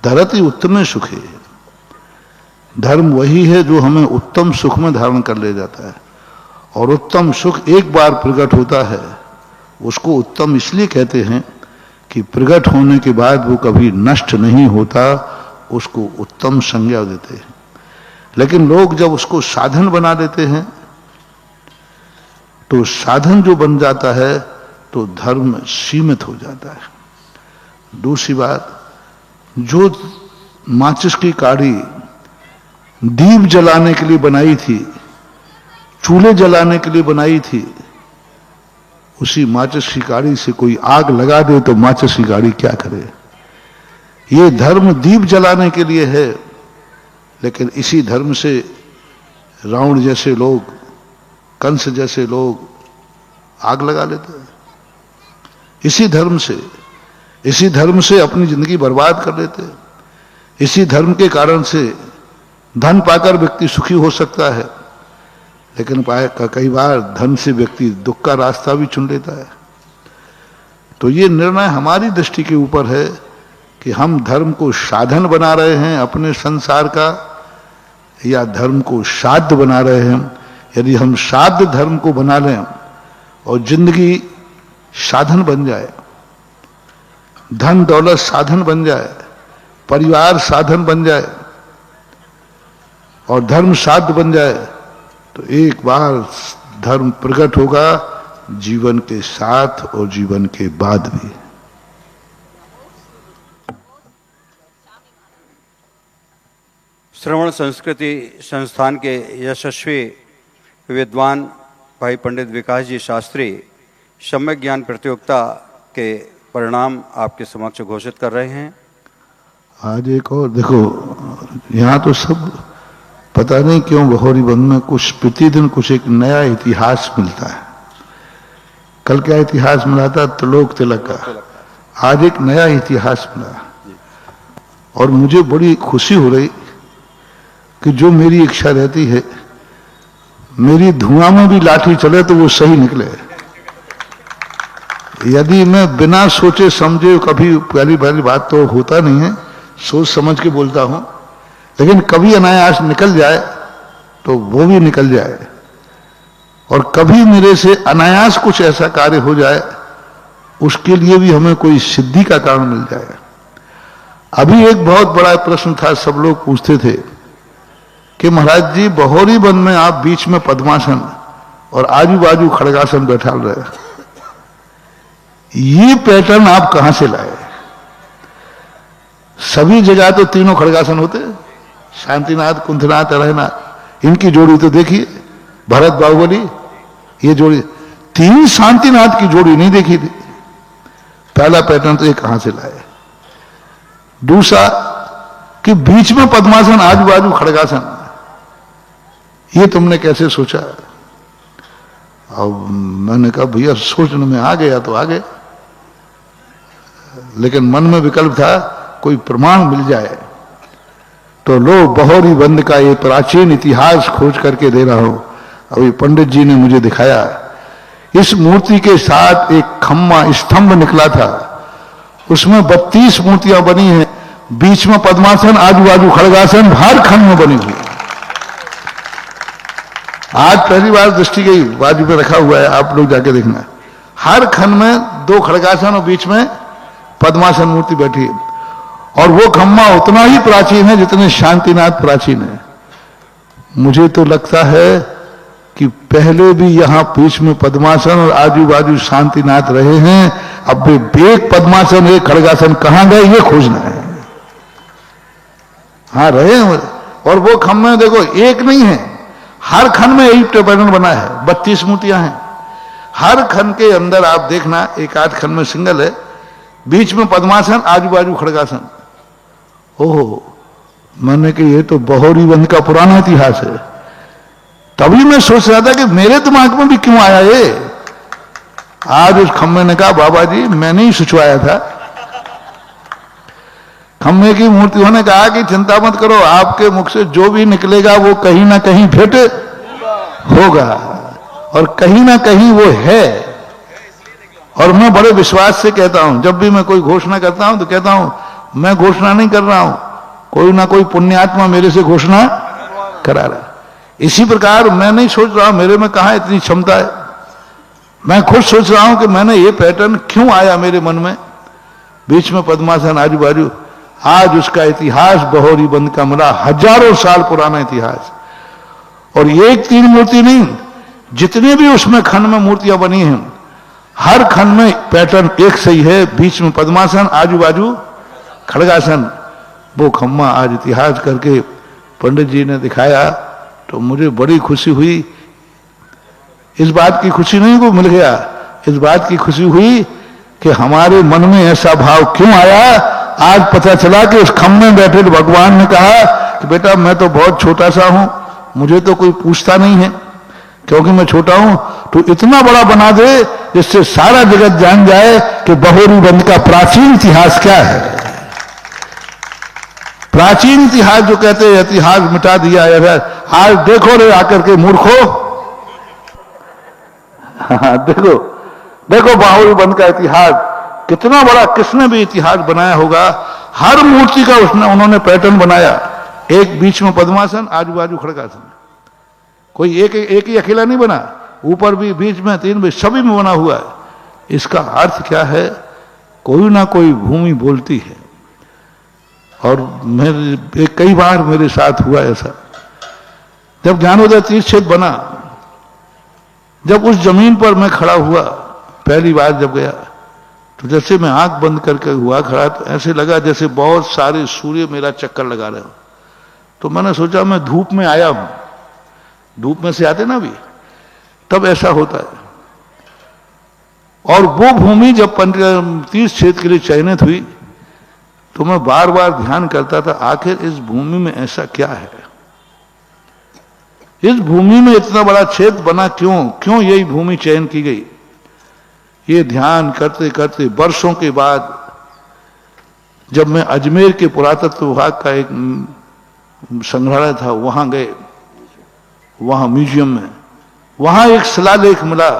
Speaker 1: धरति उत्तमे सुखे। धर्म वही है जो हमें उत्तम सुख में धारण कर ले जाता है। और उत्तम सुख एक बार प्रकट होता है, उसको उत्तम इसलिए कहते हैं कि प्रकट होने के बाद वो कभी नष्ट नहीं होता, उसको उत्तम संज्ञा देते हैं। लेकिन लोग जब उसको साधन बना देते हैं, तो साधन जो बन जाता है तो धर्म सीमित हो जाता है। दूसरी बात, जो माचिस की काढ़ी दीप जलाने के लिए बनाई थी, चूल्हे जलाने के लिए बनाई थी, उसी माचिस की काढ़ी से कोई आग लगा दे तो माचिस की काढ़ी क्या करे। ये धर्म दीप जलाने के लिए है, लेकिन इसी धर्म से रावण जैसे लोग, कंस जैसे लोग आग लगा लेते हैं। इसी धर्म से अपनी जिंदगी बर्बाद कर लेते हैं। इसी धर्म के कारण से धन पाकर व्यक्ति सुखी हो सकता है, लेकिन कई बार धन से व्यक्ति दुख का रास्ता भी चुन लेता है। तो ये निर्णय हमारी दृष्टि के ऊपर है कि हम धर्म को साधन बना रहे हैं अपने संसार का, या धर्म को साध्य बना रहे हैं। यदि हम साध्य धर्म को बना लें और जिंदगी साधन बन जाए, धन दौलत साधन बन जाए, परिवार साधन बन जाए और धर्म साध्य बन जाए, तो एक बार धर्म प्रकट होगा जीवन के साथ और जीवन के बाद भी।
Speaker 2: श्रवण संस्कृति संस्थान के यशस्वी विद्वान भाई पंडित विकास जी शास्त्री सम्यक ज्ञान प्रतियोगिता के परिणाम आपके समक्ष घोषित कर रहे हैं।
Speaker 1: आज एक और देखो, यहाँ तो सब पता नहीं क्यों बहोरी बंद में कुछ प्रतिदिन कुछ एक नया इतिहास मिलता है। कल क्या इतिहास मिला था? त्रिलोक तिलक का। आज एक नया इतिहास मिला और मुझे बड़ी खुशी हो रही कि जो मेरी इच्छा रहती है, मेरी धुआं में भी लाठी चले तो वो सही निकले। यदि मैं बिना सोचे समझे, कभी पहली बात तो होता नहीं है, सोच समझ के बोलता हूं, लेकिन कभी अनायास निकल जाए तो वो भी निकल जाए, और कभी मेरे से अनायास कुछ ऐसा कार्य हो जाए उसके लिए भी हमें कोई सिद्धि का कारण मिल जाए। अभी एक बहुत बड़ा प्रश्न था, सब लोग पूछते थे कि महाराज जी बहोरी वन में आप बीच में पद्मासन और आजू बाजू खड़गासन बैठा रहे, ये पैटर्न आप कहां से लाए? सभी जगह तो तीनों खड़गासन होते, शांतिनाथ, कुंथनाथ, अरहनाथ, इनकी जोड़ी तो देखिए, भरत बाहुबली, ये जोड़ी, तीन शांतिनाथ की जोड़ी नहीं देखी थी। पहला पैटर्न तो ये कहां से लाए? दूसरा कि बीच में पद्मासन आजू बाजू खड़गासन, ये तुमने कैसे सोचा? अब मैंने कहा भैया सोचने में आ गया तो आ गए, लेकिन मन में विकल्प था कोई प्रमाण मिल जाए। तो लो बहोरी बंद का ये प्राचीन इतिहास खोज करके दे रहा हूं। अभी पंडित जी ने मुझे दिखाया, इस मूर्ति के साथ एक खम्मा स्तंभ निकला था, उसमें 32 मूर्तियां बनी हैं, बीच में पद्मासन, आजू बाजू खड़गासन, हर खंड में बनी हुई। आज पहली बार दृष्टि गई, बाजू में रखा हुआ है, आप लोग जाके देखना। हर खंड में 2 खड़गासन और बीच में पद्मासन मूर्ति बैठी है, और वो खम्मा उतना ही प्राचीन है जितने शांतिनाथ प्राचीन है। मुझे तो लगता है कि पहले भी यहां बीच में पद्मासन और आजू बाजू शांतिनाथ रहे हैं। अब वे एक पद्मासन एक खड़गासन कहां गए ये खोजना है। हाँ रहे हैं, और वो खम्मे देखो एक नहीं है, हर खंड में यही पैटर्न बना है, 32 मूर्तियां हैं। हर खंड के अंदर आप देखना, एक आध खंड में सिंगल है, बीच में पद्मासन, आजू बाजू खड़गासन। ओहो, मैंने कि ये तो बहोरी वन का पुराना इतिहास है। तभी मैं सोच रहा था कि मेरे दिमाग में भी क्यों आया ये। आज उस खम्मे ने कहा बाबा जी मैंने ही सुचवाया था। खम्मे की मूर्तियों ने कहा कि चिंता मत करो, आपके मुख से जो भी निकलेगा वो कहीं ना कहीं भेंट होगा, और कहीं ना कहीं वो है। और मैं बड़े विश्वास से कहता हूं, जब भी मैं कोई घोषणा करता हूं तो कहता हूं मैं घोषणा नहीं कर रहा हूं, कोई ना कोई पुण्यात्मा मेरे से घोषणा करा रहा है। इसी प्रकार मैं नहीं सोच रहा हूं मेरे में कहां इतनी क्षमता है, मैं खुद सोच रहा हूं कि मैंने ये पैटर्न क्यों आया मेरे मन में, बीच में पद्मासन आजू बाजू। आज उसका इतिहास बहोरी बंद का मिला, हजारों साल पुराना इतिहास। और एक 3 मूर्ति नहीं, जितने भी उसमें खंड में मूर्तियां बनी हैं, हर खंड में पैटर्न एक सही है, बीच में पद्मासन, आजू बाजू खड़गासन। वो खम्मा आज इतिहास करके पंडित जी ने दिखाया तो मुझे बड़ी खुशी हुई। इस बात की खुशी नहीं को मिल गया, इस बात की खुशी हुई कि हमारे मन में ऐसा भाव क्यों आया। आज पता चला कि उस खम्मे में बैठे भगवान ने कहा कि बेटा मैं तो बहुत छोटा सा हूं, मुझे तो कोई पूछता नहीं है क्योंकि मैं छोटा हूं, तो इतना बड़ा बना दे जिससे सारा जगत जान जाए कि बहोरी बंद का प्राचीन इतिहास क्या है। प्राचीन इतिहास जो कहते हैं इतिहास मिटा दिया है। आज देखो रे आकर के मूर्खो, देखो देखो बाहुबली बंद का इतिहास कितना बड़ा, किसने भी इतिहास बनाया होगा। हर मूर्ति का उन्होंने पैटर्न बनाया, एक बीच में पद्मासन, आजू बाजू खड़गासन। कोई एक ही अकेला नहीं बना, ऊपर भी, बीच में, तीन भी, सभी में बना हुआ है। इसका अर्थ क्या है, कोई ना कोई भूमि बोलती है। और मेरे कई बार मेरे साथ हुआ ऐसा, जब ज्ञानोदय तीर्थ क्षेत्र बना, जब उस जमीन पर मैं खड़ा हुआ पहली बार जब गया, तो जैसे मैं आंख बंद करके हुआ खड़ा, तो ऐसे लगा जैसे बहुत सारे सूर्य मेरा चक्कर लगा रहे हो। तो मैंने सोचा मैं धूप में आया हूं, धूप में से आते ना भी, तब ऐसा होता है। और वो भूमि जब तीर्थ क्षेत्र के लिए चयनित हुई तो मैं बार बार ध्यान करता था, आखिर इस भूमि में ऐसा क्या है, इस भूमि में इतना बड़ा क्षेत्र बना क्यों यही भूमि चयन की गई। ये ध्यान करते करते वर्षों के बाद जब मैं अजमेर के पुरातत्व विभाग का एक संग्रहालय था वहां गए, वहां म्यूजियम में, वहां एक शिलालेख मिला,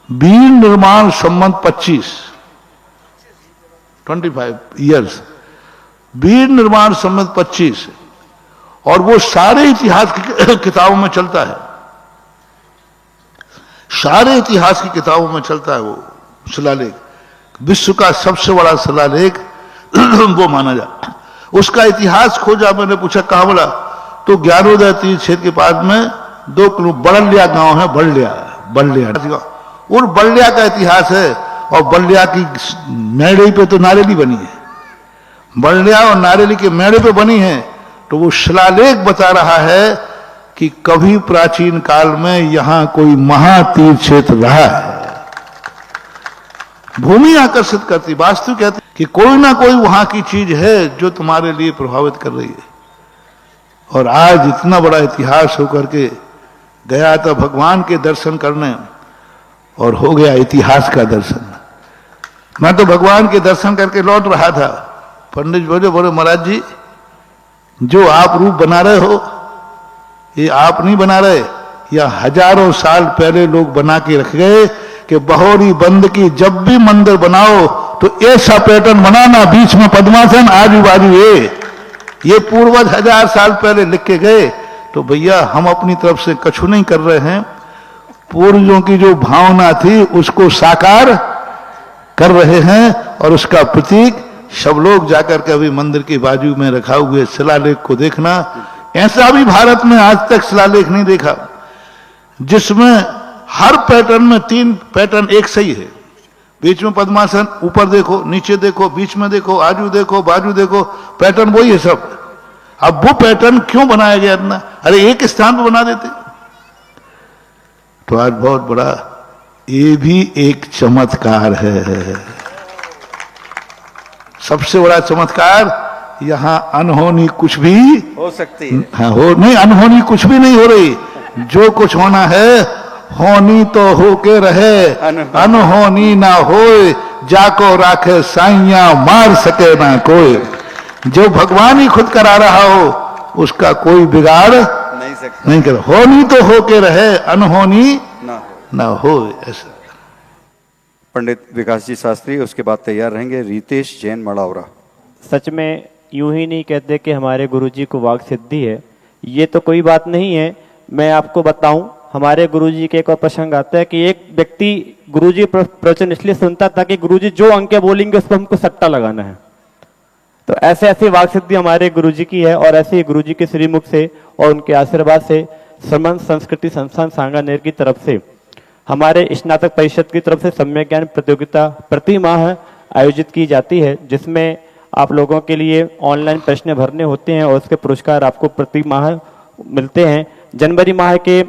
Speaker 1: बीड़ निर्माण संबंध 25 ईयर्स, बीड़ निर्माण संबंध 25, और वो सारे इतिहास की किताबों में चलता है, सारे इतिहास की किताबों में चलता है वो शिलालेख। विश्व का सबसे बड़ा शिलालेख वो माना जाता। उसका इतिहास खोजा, मैंने पूछा कहां बोला, तो ज्ञानोदय तीर्थ क्षेत्र के पास में 2 किलोमीटर बड़लिया गांव है, बड़लिया और बड़लिया का इतिहास है। और बड़लिया की मेड़े पे तो नारेली बनी है, बड़लिया और नारेली के मेड़े पे बनी है। तो वो शिलालेख बता रहा है कि कभी प्राचीन काल में यहां कोई महातीर्थ क्षेत्र रहा है। भूमि आकर्षित करती, वास्तु कहती कि कोई ना कोई वहां की चीज है जो तुम्हारे लिए प्रभावित कर रही है। और आज इतना बड़ा इतिहास होकर के गया था भगवान के दर्शन करने, और हो गया इतिहास का दर्शन। मैं तो भगवान के दर्शन करके लौट रहा था, पंडित बोले महाराज जी जो आप रूप बना रहे हो ये आप नहीं बना रहे, या हजारों साल पहले लोग बना के रख गए कि बहोरी बंद की जब भी मंदिर बनाओ तो ऐसा पैटर्न बनाना, बीच में पद्मासन, आजू बाजू ये पूर्वज 1000 साल पहले लिख के गए। तो भैया हम अपनी तरफ से कछु नहीं कर रहे हैं, पूर्वजों की जो भावना थी उसको साकार कर रहे हैं। और उसका प्रतीक सब लोग जाकर के अभी मंदिर के बाजू में रखा हुए शिलालेख को देखना। ऐसा भी भारत में आज तक शिलालेख नहीं देखा जिसमें हर पैटर्न में 3 पैटर्न एक सही है, बीच में पद्मासन, ऊपर देखो, नीचे देखो, बीच में देखो, आजू देखो, बाजू देखो, पैटर्न वही है सब। अब वो पैटर्न क्यों बनाया गया इतना, अरे एक स्थान पर बना देते। तो आज बहुत बड़ा ये भी एक चमत्कार है, सबसे बड़ा चमत्कार। यहां अनहोनी कुछ भी
Speaker 2: हो सकती है,
Speaker 1: हाँ, हो नहीं, अनहोनी कुछ भी नहीं हो रही। जो कुछ होना है होनी तो होके रहे, अनहोनी ना होए, जाको राखे साइया मार सके ना कोई। जो भगवान ही खुद करा रहा हो उसका कोई बिगाड़ नहीं कर। होनी तो होके रहे, अनहोनी ना हो। ऐसा
Speaker 2: पंडित विकास जी शास्त्री, उसके बाद तैयार रहेंगे रितेश जैन मड़ावरा।
Speaker 5: सच में यूं ही नहीं कहते कि हमारे गुरुजी को वाक सिद्धि है, ये तो कोई बात नहीं है। मैं आपको बताऊं, हमारे गुरुजी के एक और प्रसंग आता है कि एक व्यक्ति गुरुजी प्रवचन इसलिए सुनता था कि गुरुजी जो अंक बोलेंगे उस पर हमको सट्टा लगाना है। तो ऐसे ऐसी वाक सिद्धि हमारे गुरुजी की है, और ऐसे ही गुरुजी के श्रीमुख से और उनके आशीर्वाद से श्रमण संस्कृति संस्थान सांगानेर की तरफ से हमारे स्नातक परिषद की तरफ से सम्यक ज्ञान प्रतियोगिता प्रति माह आयोजित की जाती है, जिसमें आप लोगों के लिए ऑनलाइन प्रश्न भरने होते हैं और उसके पुरस्कार आपको प्रति माह मिलते हैं। जनवरी माह के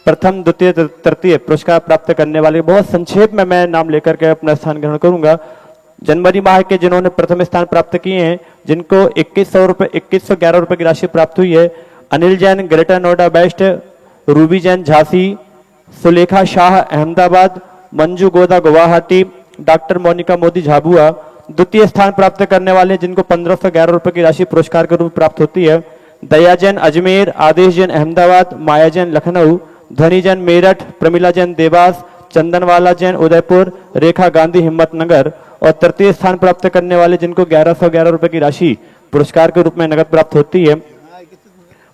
Speaker 5: प्रथम, द्वितीय, तृतीय पुरस्कार प्राप्त करने वाले, बहुत संक्षेप में मैं नाम लेकर के अपना स्थान ग्रहण करूंगा। जनवरी माह के जिन्होंने प्रथम स्थान प्राप्त किए हैं, जिनको 2111 रुपए की राशि प्राप्त हुई है: Anil Jain Greater Noida West, Ruby Jain Jhansi, Sulekha Shah Ahmedabad, Manju Goda Guwahati, doctor Monika Modi Jhabua. द्वितीय स्थान प्राप्त करने वाले जिनको 1511 रुपए की राशि पुरस्कार के रूप में प्राप्त होती है: दया जैन अजमेर, आदेश जैन अहमदाबाद, माया जैन लखनऊ, ध्वनि जैन मेरठ, प्रमिला जैन देवास, चंदनवाला जैन उदयपुर, रेखा गांधी हिम्मतनगर। और तृतीय स्थान प्राप्त करने वाले जिनको 1111 रुपए की राशि पुरस्कार के रूप में नगद प्राप्त होती है: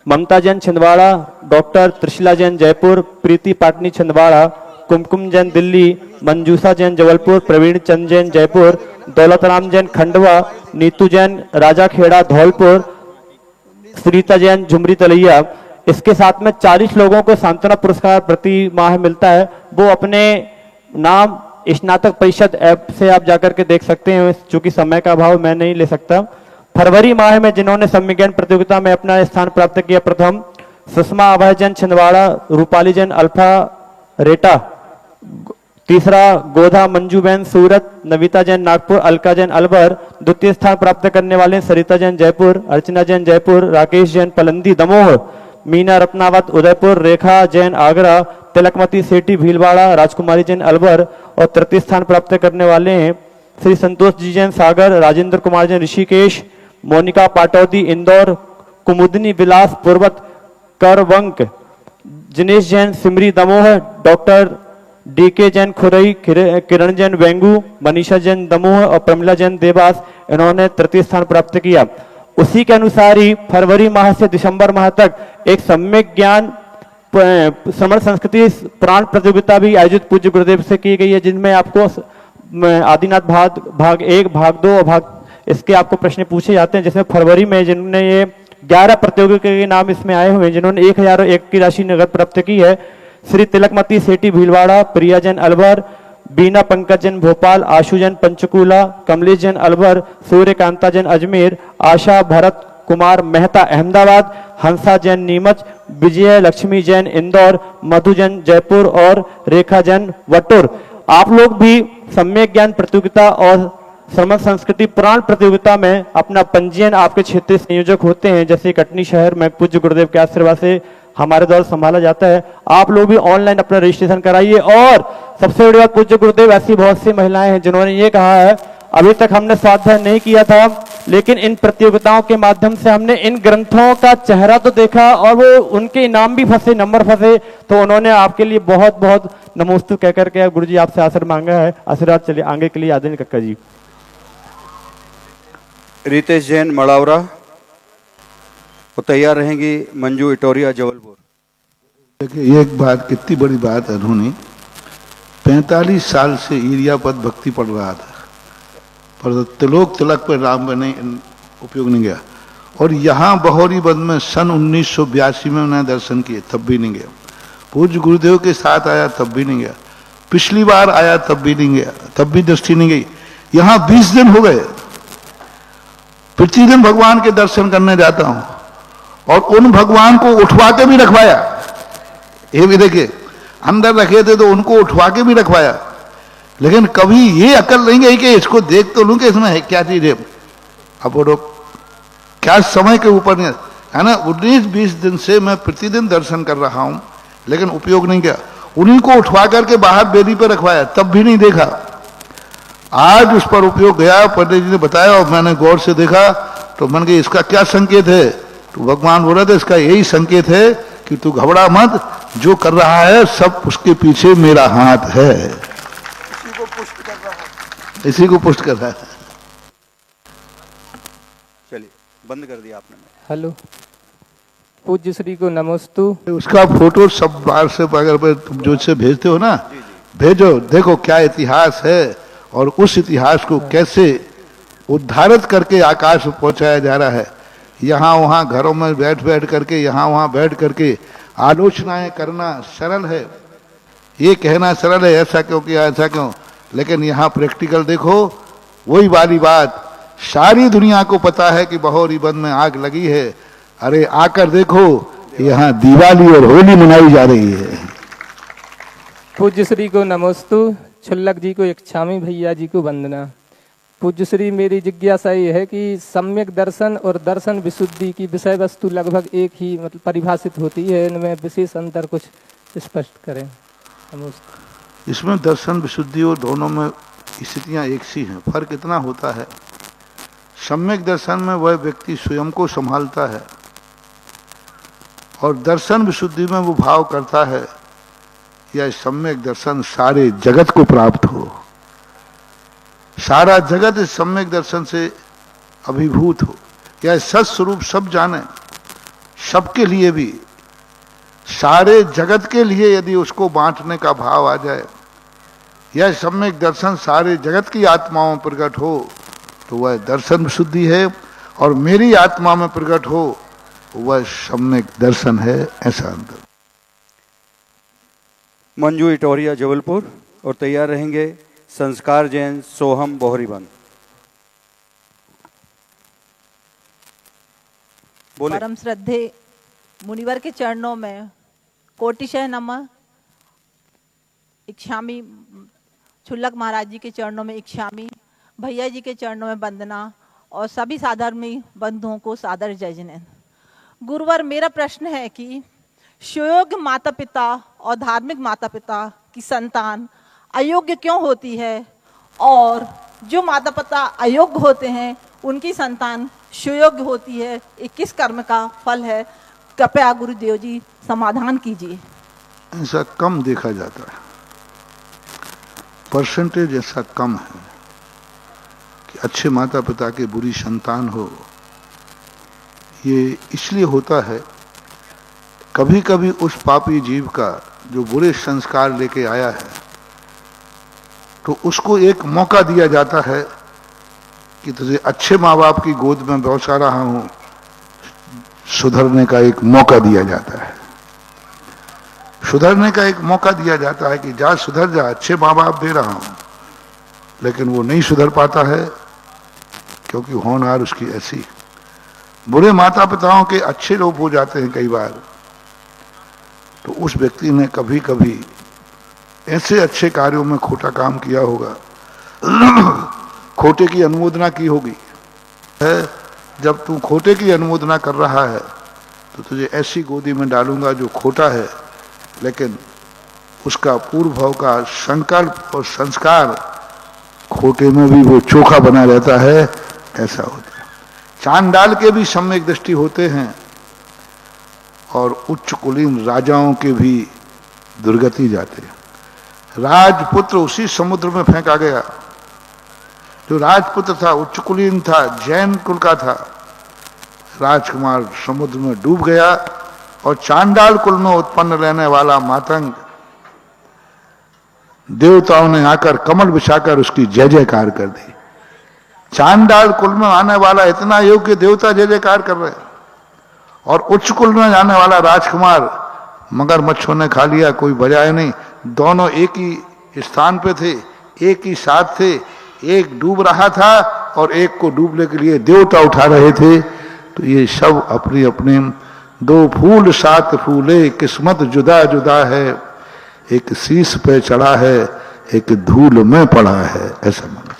Speaker 5: ममता जैन छिंदवाड़ा, डॉक्टर त्रिशिला जैन जयपुर, प्रीति पाटनी छिंदवाड़ा, कुमकुम जैन दिल्ली, मंजूषा जैन जबलपुर, प्रवीण चंद जैन जयपुर, दौलत राम जैन खंडवा, नीतू जैन राजाखेड़ा धौलपुर, श्रीता जैन झुमरी तलैया। इसके साथ में 40 लोगों को सांत्वना पुरस्कार प्रति माह मिलता है। वो अपने नाम स्नातक परिषद ऐप से आप जाकर के देख सकते हैं, चूंकि समय का अभाव मैं नहीं ले सकता। फरवरी माह में जिन्होंने सम्यक ज्ञान प्रतियोगिता में अपना स्थान प्राप्त किया: प्रथम सुषमा अभय जैन छिंदवाड़ा, रूपाली जैन अल्फा रेटा, तीसरा गोधा मंजूबेन सूरत, नविता जैन नागपुर, अलका जैन अलवर। द्वितीय स्थान प्राप्त करने वाले सरिता जैन जयपुर, अर्चना जैन जयपुर, राकेश जैन पलंदी दमोह, मीना रत्नावत उदयपुर, रेखा जैन आगरा, तिलकमती सेठी भीलवाड़ा, राजकुमारी जैन अलवर। और तृतीय स्थान प्राप्त करने वाले हैं श्री संतोष जी जैन सागर, राजेंद्र कुमार जैन ऋषिकेश, मोनिका पाटौदी इंदौर, कुमुदनी विलास पूर्वत करवंक, जिनेश जैन सिमरी दमोह, डॉक्टर डीके जैन खुरई, किरण जैन वेंगू, मनीषा जैन दमोह और प्रमिला जैन देवास। इन्होंने तृतीय स्थान प्राप्त किया। उसी के अनुसार ही फरवरी माह से दिसंबर माह तक एक सम्यक ज्ञान श्रवण संस्कृति प्राण प्रतियोगिता भी आयोजित पूज्य गुरुदेव से की गई है, जिनमें आपको आदिनाथ भाग 1, भाग 2 और भाग इसके आपको प्रश्न पूछे जाते हैं। जिसमें फरवरी में जिन्होंने ये 11 प्रतियोगिता के नाम इसमें आए हुए हैं, जिन्होंने 1001 की राशि नगद प्राप्त की है: श्री तिलकमती सेठी भीलवाड़ा, प्रिया जैन अलवर, बीना पंकज जैन भोपाल, आशु जैन पंचकूला, कमलेश जैन अलवर, सूर्यकांता जैन अजमेर, आशा भरत कुमार मेहता अहमदाबाद, हंसा जैन नीमच, विजय लक्ष्मी जैन इंदौर, मधु जैन जयपुर और रेखा जैन वटुर। आप लोग भी सम्यक ज्ञान प्रतियोगिता और श्रवण संस्कृति पुराण प्रतियोगिता में अपना पंजीयन आपके क्षेत्रीय संयोजक होते हैं, जैसे कटनी शहर में पूज्य गुरुदेव के आशीर्वाद से हमारे द्वारा संभाला जाता है। आप लोग भी ऑनलाइन अपना रजिस्ट्रेशन कराइए। और सबसे बड़ी बात, पूज्य गुरुदेव, ऐसी बहुत सी महिलाएं हैं जिन्होंने ये कहा है, अभी तक हमने स्वाध्याय नहीं किया था, लेकिन इन प्रतियोगिताओं के माध्यम से हमने इन ग्रंथों का चेहरा तो देखा और वो उनके इनाम भी फंसे, नंबर फंसे, तो उन्होंने आपके लिए बहुत बहुत नमोस्तु कहकर के गुरु जी आपसे आशीर्वाद मांगा है। आशीर्वाद चलिए आगे के लिए आदरणीय कक्का जी।
Speaker 2: रितेश जैन मड़ावरा, वो तैयार रहेंगी मंजू इटोरिया जबलपुर।
Speaker 1: देखिए, ये एक बात, कितनी बड़ी बात है। उन्होंने 45 साल से इरियापद भक्ति पढ़ रहा था, पर तिलोक तिलक पर राम बने उपयोग नहीं गया। और यहाँ बहोरीबंद में सन 1982 में उन्हें दर्शन किए, तब भी नहीं गया। पूज्य गुरुदेव के साथ आया, तब भी नहीं गया। पिछली बार आया, तब भी नहीं गया, तब भी दृष्टि नहीं गई। यहाँ 20 दिन हो गए, प्रतिदिन भगवान के दर्शन करने जाता हूं और उन भगवान को उठवा के भी रखवाया। ये भी देखिए, अंदर रखे थे तो उनको उठवा के भी रखवाया, लेकिन कभी ये अकल नहीं गई कि इसको देख तो लूं कि इसमें है क्या चीज है। अब वो क्या समय के ऊपर नहीं है ना। 19-20 दिन से मैं प्रतिदिन दर्शन कर रहा हूं, लेकिन उपयोग नहीं किया। उन्हीं को उठवा करके बाहर बेदी पर रखवाया, तब भी नहीं देखा। आज उस पर उपयोग गया, पंडित जी ने बताया और मैंने गौर से देखा, तो मन के इसका क्या संकेत है। तो भगवान बोल रहे थे, इसका यही संकेत है कि तू घबरा मत, जो कर रहा है सब उसके पीछे मेरा हाथ है। इसी को पुष्ट कर रहा है, इसी को पुष्ट कर रहा है।
Speaker 2: चलिए, बंद कर दिया आपने।
Speaker 8: हेलो, पूज्य श्री को नमस्तु।
Speaker 1: उसका फोटो सब बार से अगर तुम जो से भेजते हो ना, भेजो, देखो क्या इतिहास है और उस इतिहास को कैसे उद्धारित करके आकाश में पहुंचाया जा रहा है। यहाँ वहाँ घरों में बैठ बैठ करके, यहाँ वहाँ बैठ करके आलोचनाएं करना सरल है। ये कहना सरल है, ऐसा क्यों किया, ऐसा क्यों, लेकिन यहां प्रैक्टिकल देखो, वही वाली बात। सारी दुनिया को पता है कि बहोरी बंद में आग लगी है, अरे आकर देखो यहां दिवाली और होली मनाई जा रही है।
Speaker 8: पूज्य श्री को नमोस्तु, छुल्लक जी को इच्छामी, भैया जी को वंदना। पूज्य श्री, मेरी जिज्ञासा ये है कि सम्यक दर्शन और दर्शन विशुद्धि की विषय वस्तु लगभग एक ही मतलब परिभाषित होती है, इनमें विशेष अंतर कुछ स्पष्ट करें। नमस्ते।
Speaker 1: इसमें दर्शन विशुद्धि और दोनों में स्थितियां एक सी हैं। फर्क इतना होता है, सम्यक दर्शन में वह व्यक्ति स्वयं को संभालता है और दर्शन विशुद्धि में वो भाव करता है यह सम्यक दर्शन सारे जगत को प्राप्त हो, सारा जगत इस सम्यक दर्शन से अभिभूत हो, यह सत स्वरूप सब जाने, सबके लिए भी, सारे जगत के लिए यदि उसको बांटने का भाव आ जाए, यह सम्यक दर्शन सारे जगत की आत्माओं में प्रकट हो तो वह दर्शन विशुद्धि है, और मेरी आत्मा में प्रकट हो वह सम्यक दर्शन है। ऐसा अंतर।
Speaker 2: मंजू इटोरिया जबलपुर, और तैयार रहेंगे संस्कार जैन सोहम बोहरीबंद। बोले।
Speaker 9: परम श्रद्धे मुनिवर के चरणों में कोटिशः नमः। इच्छामी, छुल्लक महाराज जी के चरणों में इच्छामी, भैया जी के चरणों में वंदना, और सभी साधर्मी बंधुओं को सादर जय जिनेन्द्र। गुरुवर, मेरा प्रश्न है कि सुयोग्य माता पिता और धार्मिक माता पिता की संतान अयोग्य क्यों होती है, और जो माता पिता अयोग्य होते हैं उनकी संतान सुयोग्य होती है, ये किस कर्म का फल है? कृपया गुरुदेव जी समाधान कीजिए।
Speaker 1: ऐसा कम देखा जाता है, परसेंटेज ऐसा कम है कि अच्छे माता पिता के बुरी संतान हो। ये इसलिए होता है, कभी कभी उस पापी जीव का जो बुरे संस्कार लेके आया है तो उसको एक मौका दिया जाता है कि तुझे अच्छे माँ बाप की गोद में बौसा रहा हूं, सुधरने का एक मौका दिया जाता है, सुधरने का एक मौका दिया जाता है कि जा सुधर जा, अच्छे माँ बाप दे रहा हूं। लेकिन वो नहीं सुधर पाता है क्योंकि होनहार उसकी ऐसी। बुरे माता पिताओं के अच्छे लोग हो जाते हैं कई बार, तो उस व्यक्ति ने कभी कभी ऐसे अच्छे कार्यों में खोटा काम किया होगा, खोटे की अनुमोदना की होगी। है जब तू खोटे की अनुमोदना कर रहा है तो तुझे ऐसी गोदी में डालूंगा जो खोटा है, लेकिन उसका पूर्व भाव का संकल्प और संस्कार खोटे में भी वो चोखा बना रहता है। ऐसा होता है। चांडाल के भी सम्यक दृष्टि होते हैं और उच्च कुलीन राजाओं के भी दुर्गति जाते हैं। राजपुत्र उसी समुद्र में फेंका गया। जो राजपुत्र था, उच्च कुलीन था, जैन कुल का था, राजकुमार समुद्र में डूब गया, और चांडाल कुल में उत्पन्न रहने वाला मातंग देवताओं ने आकर कमल बिछाकर उसकी जय जयकार कर दी। चांडाल कुल में आने वाला इतना योग्य देवता जय जयकार कर रहे, और उच्च कुल में जाने वाला राजकुमार मगरमच्छों ने खा लिया, कोई बजाय नहीं। दोनों एक ही स्थान पे थे, एक ही साथ थे, एक डूब रहा था और एक को डूबने के लिए देवता उठा रहे थे। तो ये सब अपने अपने दो फूल सात फूले, किस्मत जुदा जुदा है, एक शीश पे चढ़ा है, एक धूल में पड़ा है। ऐसा माना।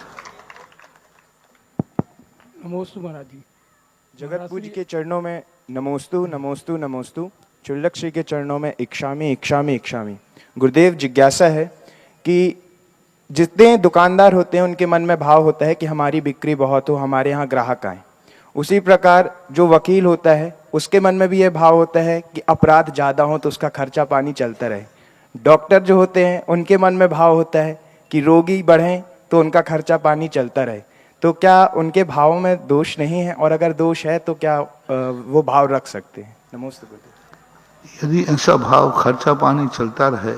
Speaker 3: नमोस्तु महाराज जी।
Speaker 10: जगत पूज के चरणों में नमोस्तु नमोस्तु नमोस्तु। चुल्लक श्री के चरणों में इक्षामी इक्षामी इक्षामी। गुरुदेव, जिज्ञासा है कि जितने दुकानदार होते हैं उनके मन में भाव होता है कि हमारी बिक्री बहुत हो, हमारे यहाँ ग्राहक आए। उसी प्रकार जो वकील होता है उसके मन में भी यह भाव होता है कि अपराध ज़्यादा हो तो उसका खर्चा पानी चलता रहे। डॉक्टर जो होते हैं उनके मन में भाव होता है कि रोगी बढ़ें तो उनका खर्चा पानी चलता रहे। तो क्या उनके भावों में दोष नहीं है, और अगर दोष है तो क्या वो भाव रख सकते हैं? नमस्ते गुरुदेव।
Speaker 1: यदि ऐसा भाव खर्चा पानी चलता रहे,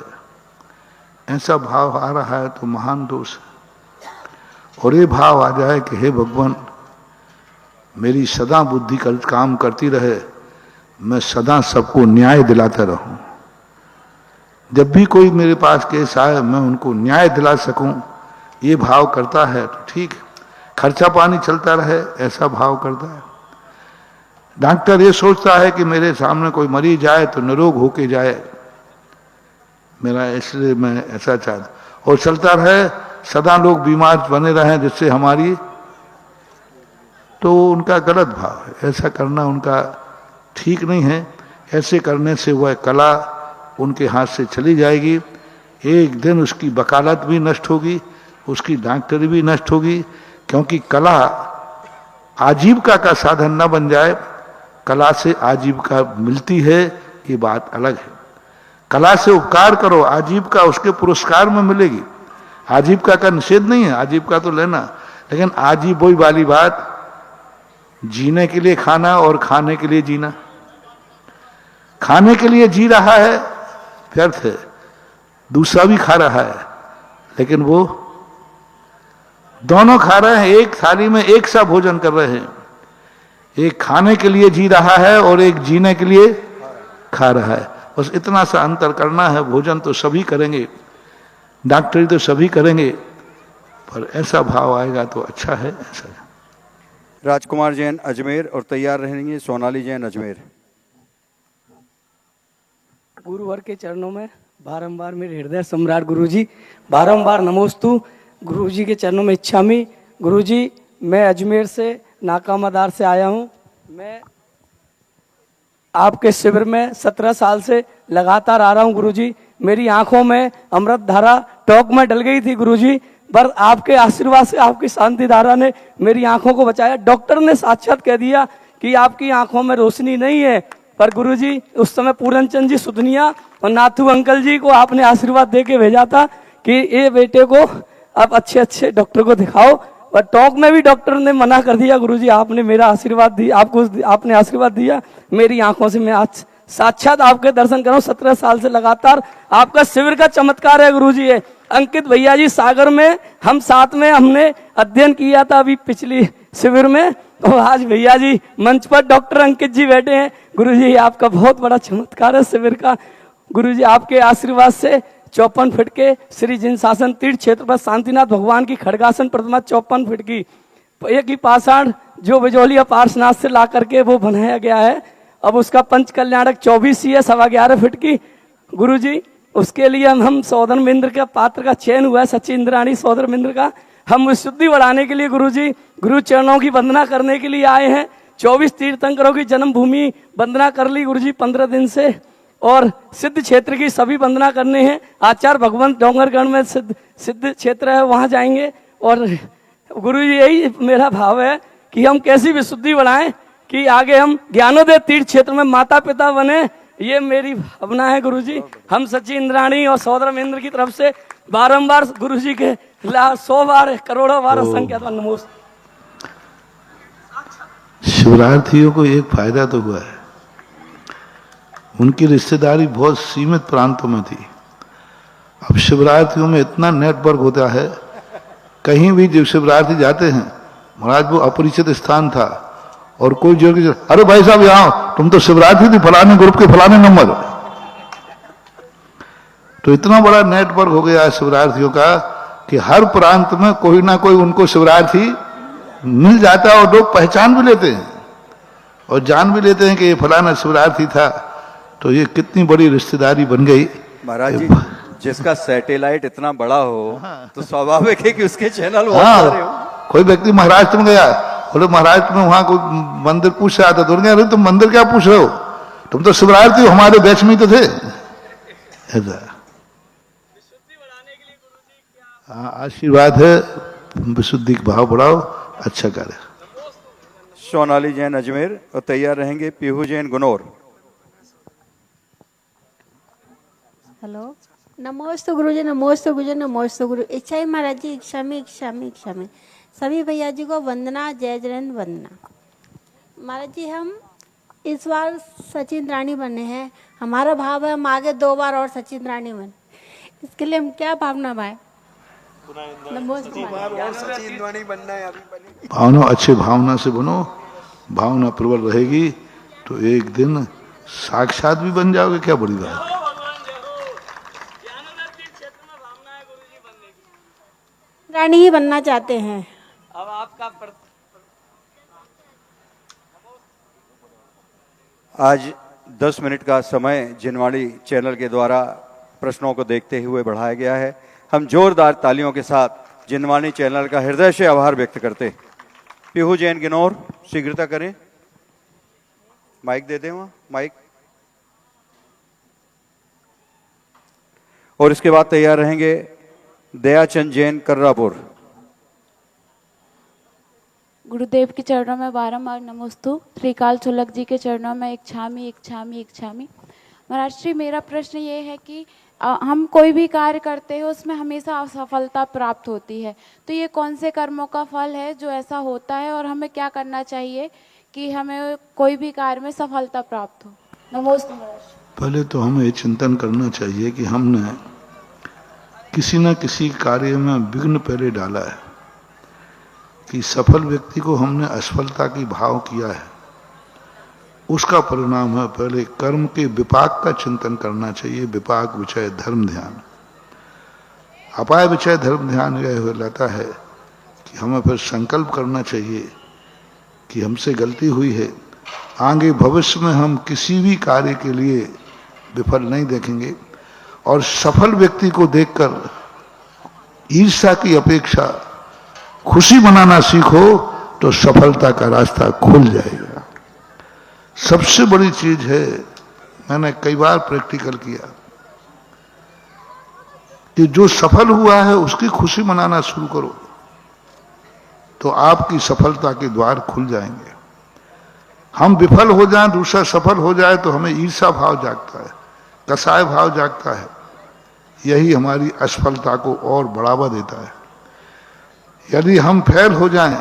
Speaker 1: ऐसा भाव आ रहा है तो महान दोष है। और ये भाव आ जाए कि हे भगवान, मेरी सदा बुद्धि काम करती रहे, मैं सदा सबको न्याय दिलाता रहूं, जब भी कोई मेरे पास केस आए मैं उनको न्याय दिला सकूं, ये भाव करता है तो ठीक है। खर्चा पानी चलता रहे ऐसा भाव करता है। डॉक्टर ये सोचता है कि मेरे सामने कोई मरीज आए तो निरोग होके जाए, मेरा इसलिए मैं ऐसा चाहता, और चलता रहे सदा लोग बीमार बने रहें जिससे हमारी, तो उनका गलत भाव है। ऐसा करना उनका ठीक नहीं है। ऐसे करने से वह कला उनके हाथ से चली जाएगी। एक दिन उसकी वकालत भी नष्ट होगी, उसकी डॉक्टरी भी नष्ट होगी, क्योंकि कला आजीविका का साधन न बन जाए। कला से आजीविका मिलती है, ये बात अलग है। कला से उपकार करो, आजीविका उसके पुरस्कार में मिलेगी। आजीविका का निषेध नहीं है, आजीविका तो लेना, लेकिन आजीव वही वाली बात, जीने के लिए खाना और खाने के लिए जीना। खाने के लिए जी रहा है व्यर्थ है, दूसरा भी खा रहा है, लेकिन वो दोनों खा रहे हैं, एक थाली में एक सा भोजन कर रहे हैं। एक खाने के लिए जी रहा है और एक जीने के लिए खा रहा है। बस इतना सा अंतर करना है। भोजन तो सभी करेंगे, डॉक्टरी तो सभी करेंगे, पर ऐसा भाव आएगा तो अच्छा है। ऐसा है।
Speaker 2: राजकुमार जैन अजमेर और तैयार रहेंगे सोनाली जैन अजमेर।
Speaker 11: गुरुवर के चरणों में बारंबार मेरे हृदय सम्राट गुरुजी बारंबार नमोस्तु। गुरुजी के चरणों में इच्छामी। गुरुजी मैं अजमेर से नाकामादार से आया हूँ। मैं आपके शिविर में 17 साल से लगातार आ रहा हूँ गुरुजी। मेरी आंखों में अमृत धारा टॉक में डल गई थी गुरुजी, पर आपके आशीर्वाद से, आपकी शांति धारा ने मेरी आंखों को बचाया। डॉक्टर ने साक्षात कह दिया कि आपकी आंखों में रोशनी नहीं है, पर गुरुजी उस समय पूरनचंद जी सुधनिया और नाथू अंकल जी को आपने आशीर्वाद दे के भेजा था कि ये बेटे को आप अच्छे अच्छे डॉक्टर को दिखाओ, पर टॉक में भी डॉक्टर ने मना कर दिया। गुरुजी आपने मेरा आशीर्वाद दिया, आपको आपने आशीर्वाद दिया। मेरी आंखों से मैं आज साक्षात आपके दर्शन कर रहा हूं। 17 साल से लगातार आपका शिविर का चमत्कार है गुरुजी। ये अंकित भैया जी सागर में हम साथ में हमने अध्ययन किया था अभी पिछली शिविर में, और आज भैया जी मंच पर डॉक्टर अंकित जी बैठे हैं। गुरुजी आपका बहुत बड़ा चमत्कार है शिविर का। गुरुजी आपके आशीर्वाद से 54 फीट के श्री जिन शासन तीर्थ क्षेत्र पर शांतिनाथ भगवान की खड़गासन प्रतिमा 54 फीट की एक ही पाषाण जो बिजौलिया पार्श्वनाथ से ला करके वो बनाया गया है। अब उसका पंच कल्याणक 24 ही है, 11.25 फीट की। गुरुजी उसके लिए हम सौदर मिंद्र का पात्र का चयन हुआ है, सची इंद्राणी सौदर मिंद्र का। हम विशुद्धि बढ़ाने के लिए गुरुजी गुरु चरणों की वंदना करने के लिए आए हैं। 24 तीर्थंकरों की जन्मभूमि वंदना कर ली गुरुजी 15 दिन से, और सिद्ध क्षेत्र की सभी वंदना करने हैं। आचार्य भगवंत डोंगरगढ़ में सिद्ध क्षेत्र है, वहां जाएंगे। और गुरुजी यही मेरा भाव है कि हम कैसी विशुद्धि बढ़ाएं कि आगे हम ज्ञानोदय तीर्थ क्षेत्र में माता पिता बने, ये मेरी भावना है गुरुजी। हम सची इंद्राणी और सौदर इंद्र की तरफ से बारंबार गुरुजी के 100 बार करोड़ों बार असंख्य नमोस्तु।
Speaker 1: शिवरार्थियों को एक फायदा तो हुआ है, उनकी रिश्तेदारी बहुत सीमित प्रांतों में थी। अब शिवरार्थियों में इतना नेटवर्क होता है, कहीं भी जब शिवरार्थी जाते हैं, महाराज वो अपरिचित स्थान था और कोई जो अरे भाई साहब यहाँ तुम तो शिवरार्थी थी फलाने ग्रुप के फलाने नंबर, तो इतना बड़ा नेटवर्क हो गया है शिवरार्थियों का कि हर प्रांत में कोई ना कोई उनको शिवरार्थी मिल जाता है, और लोग पहचान भी लेते हैं और जान भी लेते हैं कि ये फलाना शिवरार्थी था। तो ये कितनी बड़ी रिश्तेदारी बन गई।
Speaker 2: महाराज जी जिसका सैटेलाइट इतना बड़ा हो तो स्वाभाविक है कि उसके चैनल बहुत सारे हो।
Speaker 1: कोई व्यक्ति महाराष्ट्र में गया, बोले महाराष्ट्र में वहां कोई मंदिर पूछ रहा था, तो उन्होंने अरे तुम मंदिर क्या पूछ रहे हो, तुम तो शिवरार्थी हो, हमारे बैच में तो थे। हाँ आशीर्वाद है, विशुद्धि का भाव बढ़ाओ, अच्छा कार्य।
Speaker 2: सोनाली जैन अजमेर और तैयार रहेंगे पीहू जैन गुनौर।
Speaker 12: हेलो नमोस्तु गुरुजी, नमोस्तु गुरुजी, नमोस्तु गुरु। इच्छा ही महाराज जी, इच्छा में इच्छा में इच्छा में सभी भैया जी को वंदना, जय जयंत वंदना। महाराज जी हम इस बार सचिन रानी बने हैं, हमारा भाव है हम आगे 2 बार और सचिन रानी बने, इसके लिए हम क्या भावना भाई
Speaker 1: भावना अच्छे भावना से बनो, भावना प्रबल रहेगी तो एक दिन साक्षात भी बन जाओगे, क्या बड़ी बात।
Speaker 12: रानी ही बनना चाहते हैं।
Speaker 11: अब आपका
Speaker 2: आज 10 मिनट का समय जिनवाणी चैनल के द्वारा प्रश्नों को देखते हुए बढ़ाया गया है। हम जोरदार तालियों के साथ जिनवाणी चैनल का हृदय से आभार व्यक्त करते हैं। पीहू जैन गिनौर शीघ्रता करें, माइक दे दें वहाँ माइक। और इसके बाद तैयार रहेंगे दयाचंद जैन कर्रापुर।
Speaker 13: गुरुदेव के चरणों में बारंबार नमोस्तु। त्रिकाल चुलक जी के चरणों में इच्छामी इच्छामी इच्छामी। महाराज श्री, मेरा प्रश्न ये है कि हम कोई भी कार्य करते हैं उसमें हमेशा असफलता प्राप्त होती है, तो ये कौन से कर्मों का फल है जो ऐसा होता है, और हमें क्या करना चाहिए कि हमें कोई भी कार्य में सफलता प्राप्त हो? नमोस्तु महाराज।
Speaker 1: पहले तो हमें चिंतन करना चाहिए कि हमने किसी न किसी कार्य में विघ्न पहले डाला है, कि सफल व्यक्ति को हमने असफलता की भाव किया है, उसका परिणाम है। पहले कर्म के विपाक का चिंतन करना चाहिए। विपाक विषय धर्म ध्यान, अपाय विषय धर्म ध्यान यह हो जाता है कि हमें फिर संकल्प करना चाहिए कि हमसे गलती हुई है, आगे भविष्य में हम किसी भी कार्य के लिए विफल नहीं देखेंगे। और सफल व्यक्ति को देखकर ईर्ष्या की अपेक्षा खुशी मनाना सीखो तो सफलता का रास्ता खुल जाएगा। सबसे बड़ी चीज है, मैंने कई बार प्रैक्टिकल किया, कि जो सफल हुआ है उसकी खुशी मनाना शुरू करो तो आपकी सफलता के द्वार खुल जाएंगे। हम विफल हो जाएं, दूसरा सफल हो जाए तो हमें ईर्ष्या भाव जागता है, कसाय भाव जागता है। यही हमारी असफलता को और बढ़ावा देता है। यदि हम फेल हो जाएं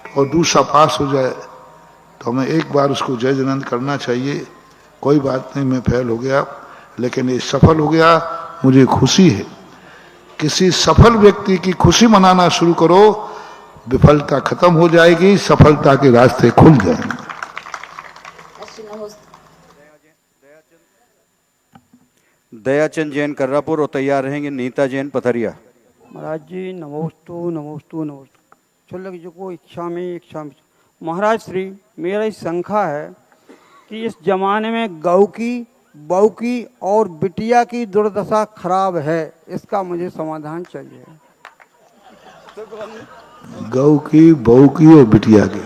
Speaker 1: और दूसरा पास हो जाए तो हमें एक बार उसको जय जयंत करना चाहिए। कोई बात नहीं, मैं फेल हो गया लेकिन ये सफल हो गया, मुझे खुशी है। किसी सफल व्यक्ति की खुशी मनाना शुरू करो, विफलता खत्म हो जाएगी, सफलता के रास्ते खुल जाएंगे।
Speaker 2: दयाचंद जैन कर्रापुर और तैयार रहेंगे नीता जैन पथरिया।
Speaker 14: महाराज जी नमोस्तु नमोस्तु नमोस्तु। चुल्लक जी को इच्छा में महाराज श्री, मेरा इस शंका है कि इस जमाने में गौ की, बहू की और बिटिया की दुर्दशा खराब है, इसका मुझे समाधान चाहिए।
Speaker 1: गौ की, बहू की और बिटिया की,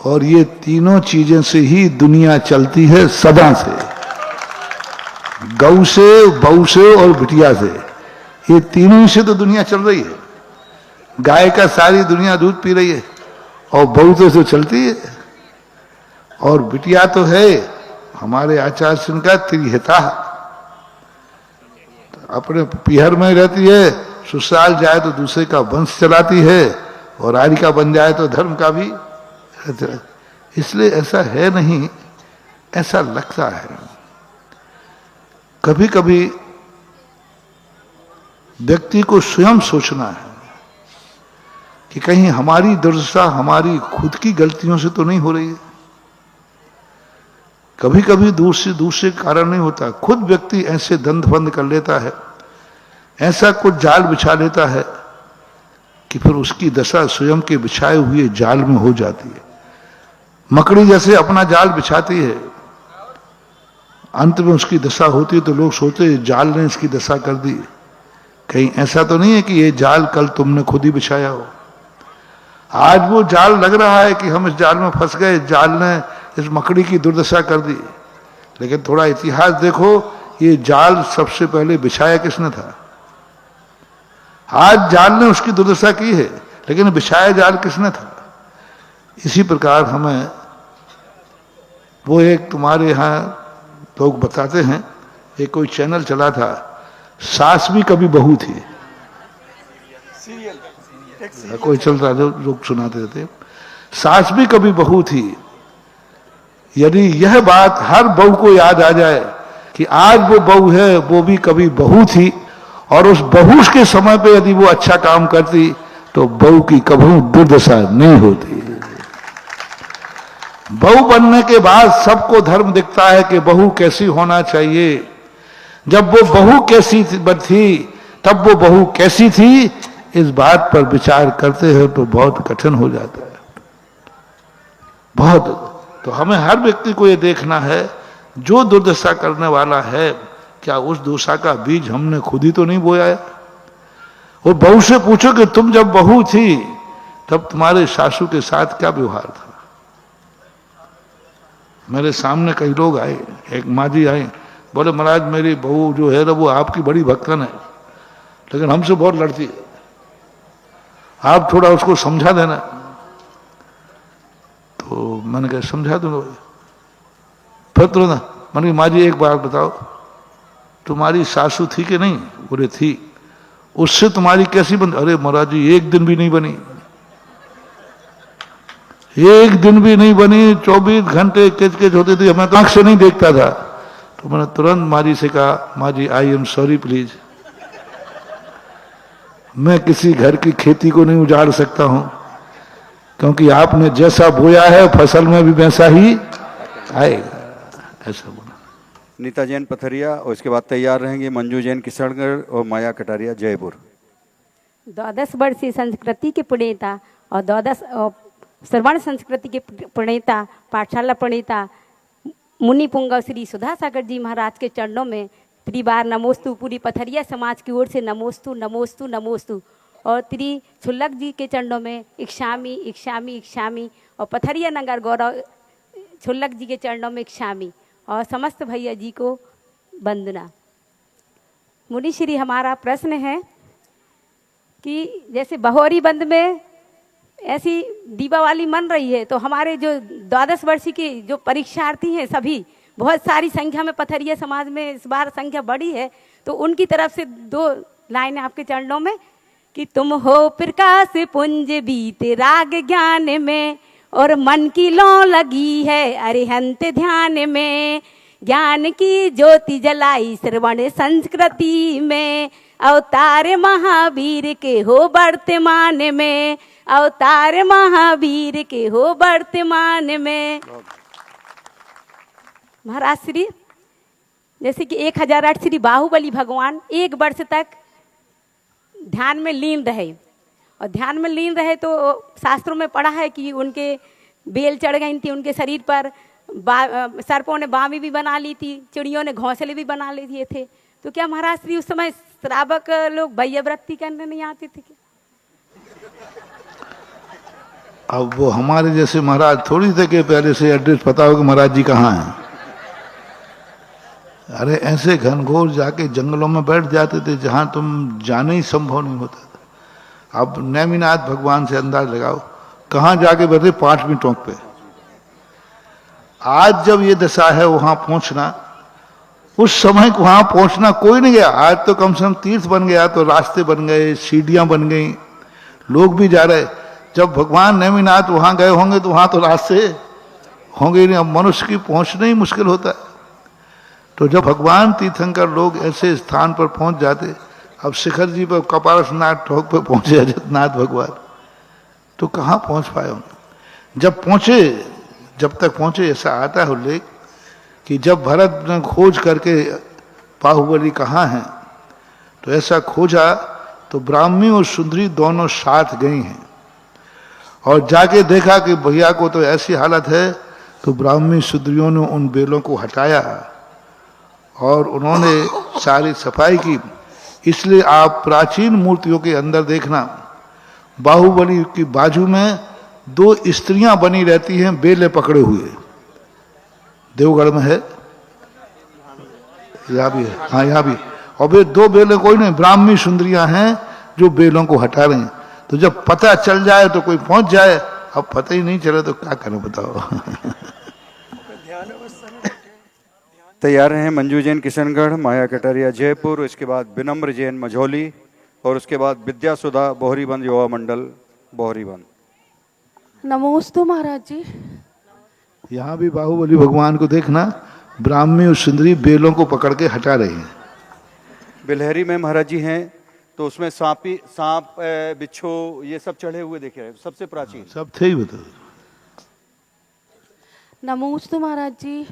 Speaker 1: और ये तीनों चीजें से ही दुनिया चलती है सदा से। गौ से, बहू से और बिटिया से, ये तीनों से तो दुनिया चल रही है। गाय का सारी दुनिया दूध पी रही है और बहू तो चलती है, और बिटिया तो है हमारे आचार्य सिंह का त्रिहिता, तो अपने पीहर में रहती है, ससुराल जाए तो दूसरे का वंश चलाती है, और आरिका बन जाए तो धर्म का भी। इसलिए ऐसा है नहीं, ऐसा लगता है। कभी कभी व्यक्ति को स्वयं सोचना है कि कहीं हमारी दुर्दशा हमारी खुद की गलतियों से तो नहीं हो रही है। कभी कभी दूसरे कारण नहीं होता, खुद व्यक्ति ऐसे दंड कर लेता है, ऐसा कुछ जाल बिछा लेता है कि फिर उसकी दशा स्वयं के बिछाए हुए जाल में हो जाती है। मकड़ी जैसे अपना जाल बिछाती है, अंत में उसकी दशा होती है तो लोग सोचते हैं जाल ने इसकी दशा कर दी। कहीं ऐसा तो नहीं है कि ये जाल कल तुमने खुद ही बिछाया हो। आज वो जाल लग रहा है कि हम इस जाल में फंस गए, जाल ने इस मकड़ी की दुर्दशा कर दी, लेकिन थोड़ा इतिहास देखो, ये जाल सबसे पहले बिछाया किसने था? आज जाल ने उसकी दुर्दशा की है, लेकिन बिछाया जाल किसने था? इसी प्रकार हमें वो एक तुम्हारे यहाँ लोग बताते हैं, एक कोई चैनल चला था, सास भी कभी बहू थी, कोई चल रहा था, लोग सुनाते थे, सास भी कभी बहू थी। यदि यह बात हर बहू को याद आ जाए कि आज वो बहू है, वो भी कभी बहू थी, और उस बहू के समय पे यदि वो अच्छा काम करती तो बहू की कभी दुर्दशा नहीं होती। बहू बनने के बाद सबको धर्म दिखता है कि बहू कैसी होना चाहिए। जब वो बहू कैसी थी तब वो बहू कैसी थी, इस बात पर विचार करते हैं तो बहुत कठिन हो जाता है, बहुत। तो हमें हर व्यक्ति को ये देखना है, जो दुर्दशा करने वाला है, क्या उस दुर्दशा का बीज हमने खुद ही तो नहीं बोया है। और बहू से पूछो कि तुम जब बहू थी तब तुम्हारे सासू के साथ क्या व्यवहार था। मेरे सामने कई लोग आए, एक माँ जी आए, बोले महाराज मेरी बहू जो है ना वो आपकी बड़ी भक्तन है, लेकिन हमसे बहुत लड़ती है, आप थोड़ा उसको समझा देना। तो मैंने कहा समझा दूंगा। फिर तो ना मैंने कहा माँ जी एक बात बताओ, तुम्हारी सासू थी कि नहीं? बोले थी। उससे तुम्हारी कैसी बनी? अरे महाराज जी एक दिन भी नहीं बनी, एक दिन भी नहीं बनी, 24 घंटे किचकिच होती थी, मैं तो आंख से नहीं देखता था। तो मैंने तुरंत माँ जी से कहा, माँ जी आई एम सॉरी प्लीज, मैं किसी घर की खेती को नहीं उजाड़ सकता हूं, क्योंकि आपने जैसा बोया है फसल में भी वैसा ही आएगा, ऐसा बोला।
Speaker 2: नीता जैन पथरिया और इसके बाद तैयार रहेंगे मंजू जैन किशनगढ़ और माया कटारिया जयपुर।
Speaker 15: 12 वर्षीय संस्कृति के प्रणेता और 12 श्रवण संस्कृति के प्रणेता, पाठशाला प्रणेता मुनि पुंगव श्री सुधा सागर जी महाराज के चरणों में त्रिबार नमोस्तु, पूरी पथरिया समाज की ओर से नमोस्तु नमोस्तु नमोस्तु। और श्री छुल्लक जी के चरणों में इक्षामी इक्षामी इक्षामी, और पथरिया नगर गौरव छुल्लक जी के चरणों में इक्षामी, और समस्त भैया जी को वंदना। मुनि श्री, हमारा प्रश्न है कि जैसे बहोरी बंद में ऐसी दीपावली मन रही है, तो हमारे जो 12 वर्ष की जो परीक्षार्थी हैं सभी, बहुत सारी संख्या में पथरिया समाज में इस बार संख्या बढ़ी है, तो उनकी तरफ से 2 लाइनें आपके चरणों में कि तुम हो प्रकाश पुंज बीते राग ज्ञान में, और मन की लौ लगी है अरिहंत ध्यान में, ज्ञान की ज्योति जलाई श्रवण संस्कृति में, अवतार महावीर के हो वर्तमान में, अवतार महावीर के हो वर्तमान में। महाराज श्री, जैसे कि 1008 श्री बाहुबली भगवान 1 वर्ष तक ध्यान में लीन रहे, और ध्यान में लीन रहे तो शास्त्रों में पढ़ा है कि उनके बेल चढ़ गई थी उनके शरीर पर, सर्पों ने बामी भी बना ली थी, चिड़ियों ने घोंसले भी बना ले दिए थे। तो क्या महाराज श्री उस समय श्रावक लोग भैयाव्रती करने नहीं आते थे क्या?
Speaker 1: अब वो हमारे जैसे महाराज थोड़ी थे कि पहले से एड्रेस पता हो कि महाराज जी कहाँ हैं। अरे ऐसे घनघोर जाके जंगलों में बैठ जाते थे जहां तुम जाने ही संभव नहीं होता था। अब नेमिनाथ भगवान से अंदाज लगाओ कहां जाके बैठे, 5वीं टोंक पे। आज जब ये दशा है वहां पहुंचना, उस समय वहां पहुंचना कोई नहीं गया। आज तो कम से कम तीर्थ बन गया, तो रास्ते बन गए, सीढ़ियां बन गई, लोग भी जा रहे। जब भगवान नेमिनाथ वहां गए होंगे तो वहां तो रास्ते होंगे ही नहीं, अब मनुष्य की पहुंचना ही मुश्किल होता है। तो जब भगवान तीर्थंकर लोग ऐसे स्थान पर पहुंच जाते, अब शिखर जी पर कपालनाथ ठोक पर पहुंचे अजतनाथ भगवान, तो कहां पहुंच पाए होंगे। जब पहुंचे, जब तक पहुंचे, ऐसा आता है उल्लेख कि जब भरत ने खोज करके बाहुबली कहाँ हैं, तो ऐसा खोजा तो ब्राह्मी और सुंदरी दोनों साथ गई हैं, और जाके देखा कि भैया को तो ऐसी हालत है, तो ब्राह्मी सुंदरियों ने उन बेलों को हटाया और उन्होंने सारी सफाई की। इसलिए आप प्राचीन मूर्तियों के अंदर देखना, बाहुबली की बाजू में 2 स्त्रियां बनी रहती हैं बेले पकड़े हुए। देवगढ़ में है, यहाँ भी है, हाँ यहाँ भी। और वे 2 बेले कोई नहीं, ब्राह्मी सुंदरियां हैं जो बेलों को हटा रही हैं। तो जब पता चल जाए तो कोई पहुंच जाए, अब पता ही नहीं चले तो क्या करें बताओ।
Speaker 2: तैयार हैं मंजू जैन किशनगढ़, माया कटारिया जयपुर, इसके बाद विनम्र जैन मझौली, और उसके बाद विद्या सुधा बोहरीबंद युवा मंडल बोहरीबंद।
Speaker 13: नमोस्तु महाराज जी।
Speaker 1: यहाँ भी बाहुबली भगवान को देखना, ब्राह्मी और सुंदरी बेलों को पकड़ के हटा रही हैं।
Speaker 2: बिलहरी में महाराज जी हैं, तो उसमें सांप बिच्छू ये सब चढ़े हुए देखे रहे, सबसे प्राचीन
Speaker 1: सब थे ही। बताओ
Speaker 13: नमोस्तु महाराज जी।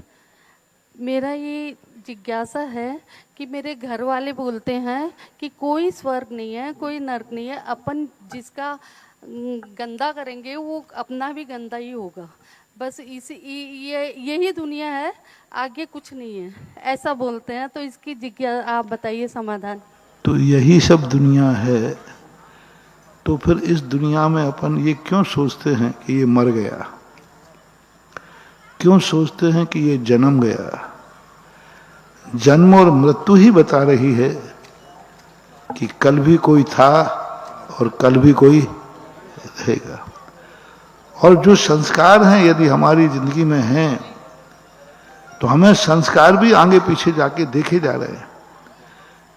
Speaker 16: मेरा ये जिज्ञासा है कि मेरे घर वाले बोलते हैं कि कोई स्वर्ग नहीं है, कोई नर्क नहीं है, अपन जिसका गंदा करेंगे वो अपना भी गंदा ही होगा, बस यही दुनिया है, आगे कुछ नहीं है, ऐसा बोलते हैं। तो इसकी जिज्ञासा आप बताइए समाधान।
Speaker 1: तो यही सब दुनिया है, तो फिर इस दुनिया में अपन ये क्यों सोचते हैं कि ये मर गया, क्यों सोचते हैं कि ये जन्म गया? जन्म और मृत्यु ही बता रही है कि कल भी कोई था और कल भी कोई रहेगा। और जो संस्कार हैं यदि हमारी जिंदगी में हैं तो हमें संस्कार भी आगे पीछे जाके देखे जा रहे हैं।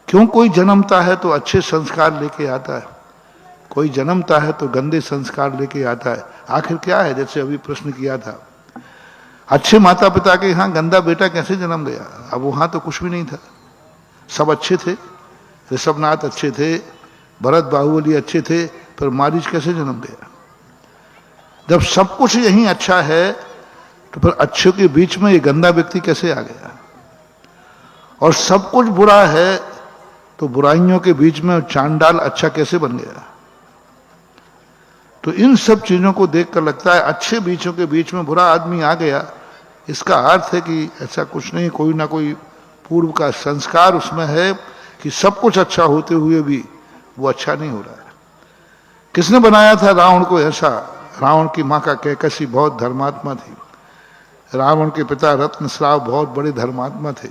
Speaker 1: क्यों कोई जन्मता है तो अच्छे संस्कार लेके आता है, कोई जन्मता है तो गंदे संस्कार लेके आता है। आखिर क्या है? जैसे अभी प्रश्न किया था, अच्छे माता पिता के यहाँ गंदा बेटा कैसे जन्म गया? अब वहां तो कुछ भी नहीं था, सब अच्छे थे, ऋषभनाथ अच्छे थे, भरत बाहुबली अच्छे थे, पर मारीच कैसे जन्म गया? जब सब कुछ यहीं अच्छा है तो फिर अच्छों के बीच में ये गंदा व्यक्ति कैसे आ गया? और सब कुछ बुरा है तो बुराइयों के बीच में चांडाल अच्छा कैसे बन गया? तो इन सब चीजों को देखकर लगता है अच्छे बीचों के बीच में बुरा आदमी आ गया, इसका अर्थ है कि ऐसा कुछ नहीं, कोई ना कोई पूर्व का संस्कार उसमें है कि सब कुछ अच्छा होते हुए भी वो अच्छा नहीं हो रहा है। किसने बनाया था रावण को ऐसा? रावण की माँ का कैकसी बहुत धर्मात्मा थी, रावण के पिता रत्नश्राव बहुत बड़े धर्मात्मा थे,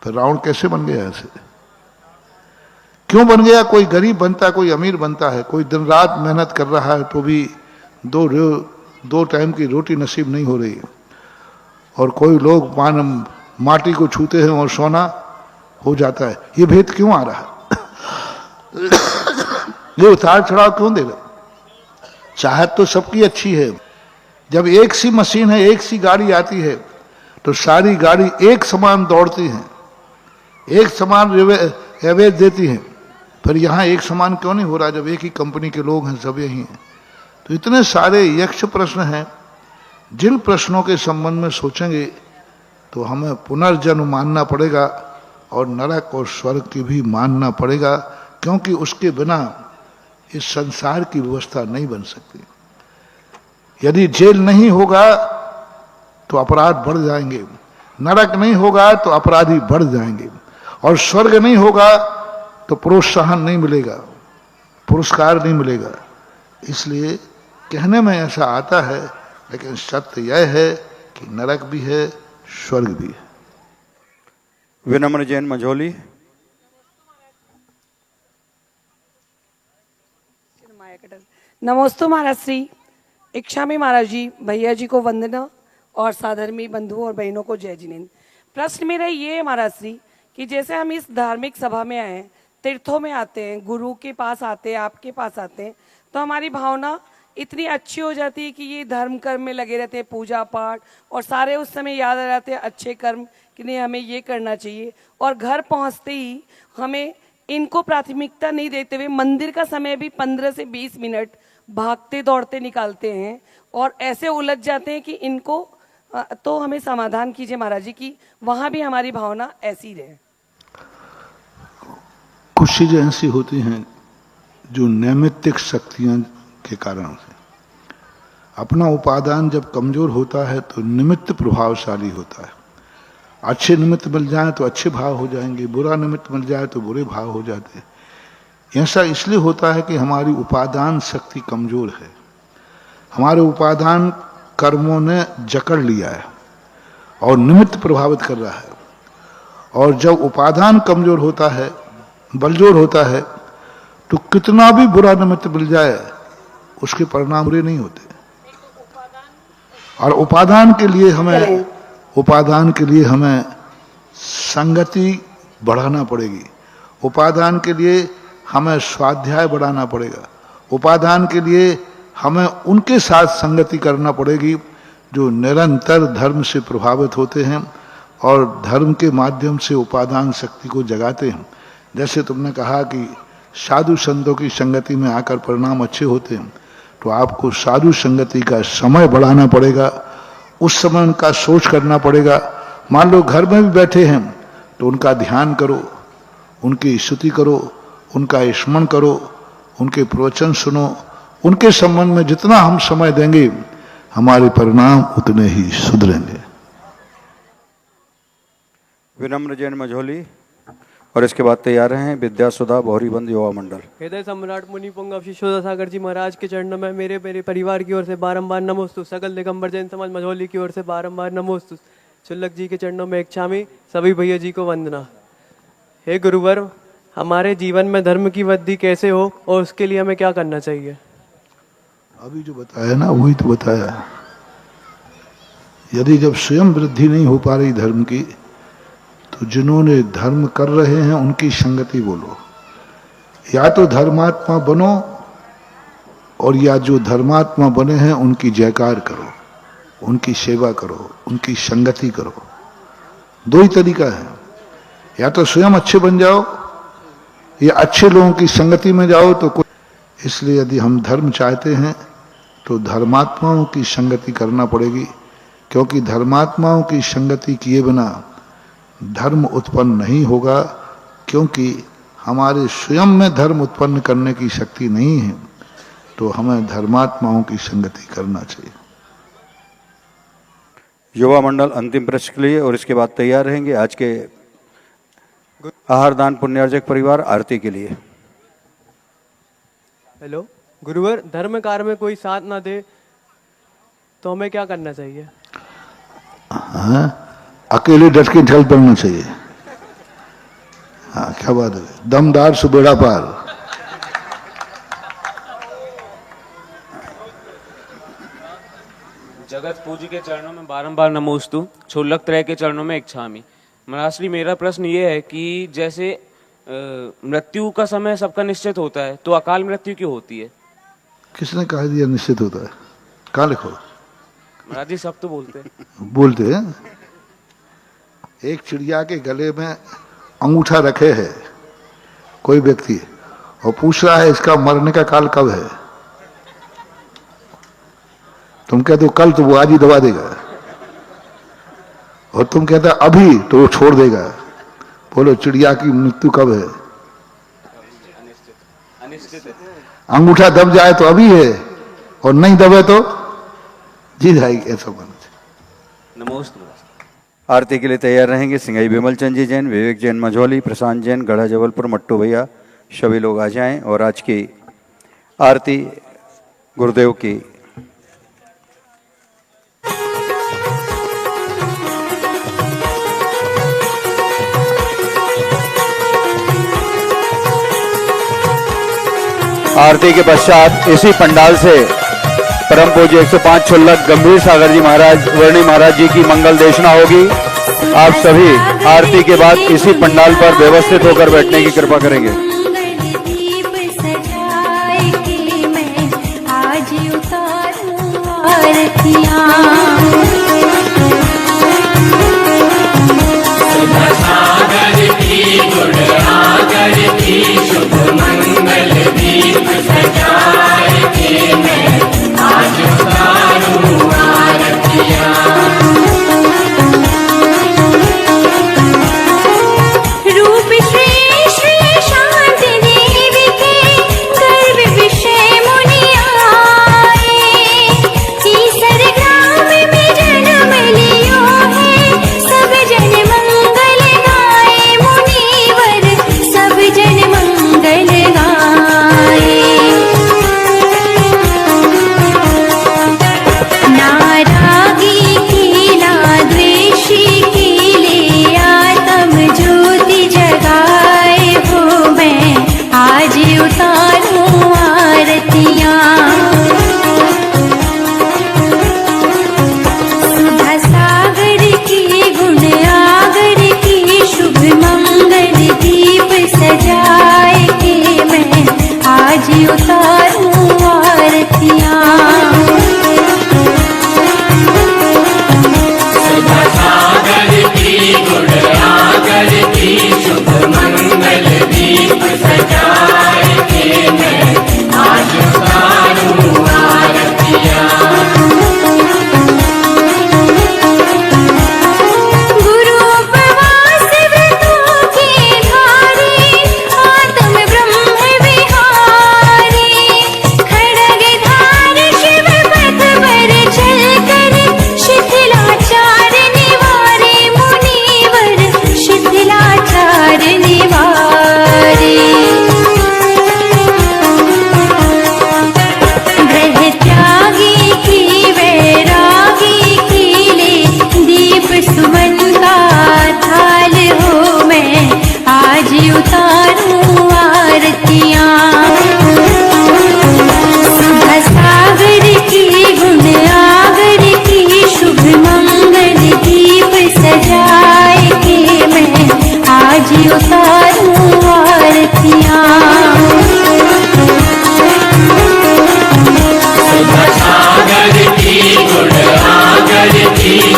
Speaker 1: फिर रावण कैसे बन गया ऐसे? क्यों बन गया? कोई गरीब बनता, कोई अमीर बनता है, कोई दिन रात मेहनत कर रहा है तो भी दो टाइम की रोटी नसीब नहीं हो रही है, और कोई लोग माटी को छूते हैं और सोना हो जाता है। ये भेद क्यों आ रहा है? ये उतार चढ़ाव क्यों दे रहे? चाहत तो सबकी अच्छी है। जब एक सी मशीन है, एक सी गाड़ी आती है तो सारी गाड़ी एक समान दौड़ती है, एक समान एवरेज देती है, फिर यहाँ एक समान क्यों नहीं हो रहा जब एक ही कंपनी के लोग हैं, सब यही हैं? तो इतने सारे यक्ष प्रश्न हैं, जिन प्रश्नों के संबंध में सोचेंगे तो हमें पुनर्जन्म मानना पड़ेगा और नरक और स्वर्ग की भी मानना पड़ेगा, क्योंकि उसके बिना इस संसार की व्यवस्था नहीं बन सकती। यदि जेल नहीं होगा तो अपराध बढ़ जाएंगे, नरक नहीं होगा तो अपराधी बढ़ जाएंगे, और स्वर्ग नहीं होगा तो प्रोत्साहन नहीं मिलेगा, पुरस्कार नहीं मिलेगा। इसलिए कहने में ऐसा आता है, लेकिन सत्य यह है कि नरक भी है, स्वर्ग भी है।
Speaker 2: विनम्र जैन मझौली।
Speaker 11: नमोस्तु महाराज श्री। इच्छामी महाराज जी, भैया जी को वंदना और साधर्मी बंधुओं और बहनों को जय जिनेन्द्र। प्रश्न मेरा ये है महाराज श्री कि जैसे हम इस धार्मिक सभा में आए, तीर्थों में आते हैं, गुरु के पास आते हैं, आपके पास आते हैं, तो हमारी भावना इतनी अच्छी हो जाती है कि ये धर्म कर्म में लगे रहते हैं, पूजा पाठ, और सारे उस समय याद आ जाते हैं अच्छे कर्म कि नहीं हमें ये करना चाहिए, और घर पहुंचते ही हमें इनको प्राथमिकता नहीं देते हुए मंदिर का समय भी 15 से 20 मिनट भागते दौड़ते निकालते हैं और ऐसे उलझ जाते हैं कि इनको तो हमें समाधान कीजिए महाराज जी की वहां भी हमारी भावना ऐसी रहे।
Speaker 1: कुछ चीजें ऐसी होती हैं जो नैमित्तिक शक्तियां के कारण से, अपना उपादान जब कमजोर होता है तो निमित्त प्रभावशाली होता है। अच्छे निमित्त मिल जाए तो अच्छे भाव हो जाएंगे, बुरा निमित्त मिल जाए तो बुरे भाव हो जाते हैं। ऐसा इसलिए होता है कि हमारी उपादान शक्ति कमजोर है, हमारे उपादान कर्मों ने जकड़ लिया है और निमित्त प्रभावित कर रहा है। और जब उपादान कमजोर होता है, बलजोर होता है, तो कितना भी बुरा निमित्त मिल जाए उसके परिणाम बुरे नहीं होते। और उपादान के लिए हमें संगति बढ़ाना पड़ेगी, उपादान के लिए हमें स्वाध्याय बढ़ाना पड़ेगा, उपादान के लिए हमें उनके साथ संगति करना पड़ेगी जो निरंतर धर्म से प्रभावित होते हैं और धर्म के माध्यम से उपादान शक्ति को जगाते हैं। जैसे तुमने कहा कि साधु संतों की संगति में आकर परिणाम अच्छे होते हैं, तो आपको साधु संगति का समय बढ़ाना पड़ेगा, उस समय उनका सोच करना पड़ेगा मान लो घर में भी बैठे हैं तो उनका ध्यान करो, उनकी स्तुति करो, उनका स्मरण करो, उनके प्रवचन सुनो। उनके संबंध में जितना हम समय देंगे हमारे परिणाम उतने ही सुधरेंगे।
Speaker 2: विनम्र जैन मझौली और इसके बाद तैयार हैं विद्या सुधा भौरीबंद युवा मंडल।
Speaker 17: हृदय सम्राट मुनि पुंगव श्री शोधा सागर जी महाराज के चरणों में मेरे परिवार की ओर से बारंबार नमोस्तु। सकल दिगंबर जैन समाज मझौली की ओर से बारंबार नमोस्तु। शुल्लक जी के चरणों में इच्छामी, सभी भैया जी को वंदना। हे गुरुवर, हमारे जीवन में धर्म की वृद्धि कैसे हो और उसके लिए हमें क्या करना चाहिए?
Speaker 1: अभी जो बताया ना वही तो बताया। यदि जब स्वयं वृद्धि नहीं हो पा रही धर्म की, तो जिन्होंने धर्म कर रहे हैं उनकी संगति बोलो। या तो धर्मात्मा बनो और या जो धर्मात्मा बने हैं उनकी जयकार करो, उनकी सेवा करो, उनकी संगति करो। दो ही तरीका है, या तो स्वयं अच्छे बन जाओ या अच्छे लोगों की संगति में जाओ तो कोई। इसलिए यदि हम धर्म चाहते हैं तो धर्मात्माओं की संगति करना पड़ेगी, क्योंकि धर्मात्माओं की संगति किए बिना धर्म उत्पन्न नहीं होगा, क्योंकि हमारे स्वयं में धर्म उत्पन्न करने की शक्ति नहीं है। तो हमें धर्मात्माओं की संगति करना चाहिए।
Speaker 2: युवा मंडल अंतिम प्रश्न के लिए और इसके बाद तैयार रहेंगे आज के आहार दान पुण्यार्जक परिवार आरती के लिए।
Speaker 17: हेलो गुरुवर, धर्म कार्य में कोई साथ ना दे तो हमें क्या करना चाहिए?
Speaker 1: हाँ, अकेले डट के चल पड़ना चाहिए। हाँ, क्या बात है, दमदार सुबेड़ा पार।
Speaker 18: जगत पूजी के चरणों में बारंबार नमोस्तु। छोलक त्रय के चरणों में इच्छामि। महाराज श्री, मेरा प्रश्न ये है कि जैसे मृत्यु का समय सबका निश्चित होता है, तो अकाल मृत्यु क्यों होती है?
Speaker 1: किसने कहा दिया निश्चित होता है? कहाँ लिखो?
Speaker 18: महाराज जी सब तो
Speaker 1: बोलते हैं। एक चिड़िया के गले में अंगूठा रखे है कोई व्यक्ति और पूछ रहा है इसका मरने का काल कब है। तुम कहते हो कल, तो वो आज ही दबा देगा। और तुम कहते हो अभी, तो वो छोड़ देगा। बोलो चिड़िया की मृत्यु कब है? अंगूठा दब जाए तो अभी है, और नहीं दबे तो जी जाएगी। ऐसा मानो।
Speaker 18: नमोस्तु।
Speaker 2: आरती के लिए तैयार रहेंगे सिंगाई विमल चंद जी जैन, विवेक जैन मझौली, प्रशांत जैन गढ़ा जबलपुर, मट्टू भैया, सभी लोग आ जाएं और आज की आरती गुरुदेव की आरती के पश्चात इसी पंडाल से परम पूज्य 105 छुल्लक गंभीर सागर जी महाराज वर्णी महाराज जी की मंगल देशना होगी। आप सभी आरती के बाद इसी पंडाल पर व्यवस्थित होकर बैठने की कृपा करेंगे।
Speaker 19: रूप श्री श्री शांति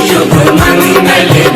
Speaker 19: शुभ मंगल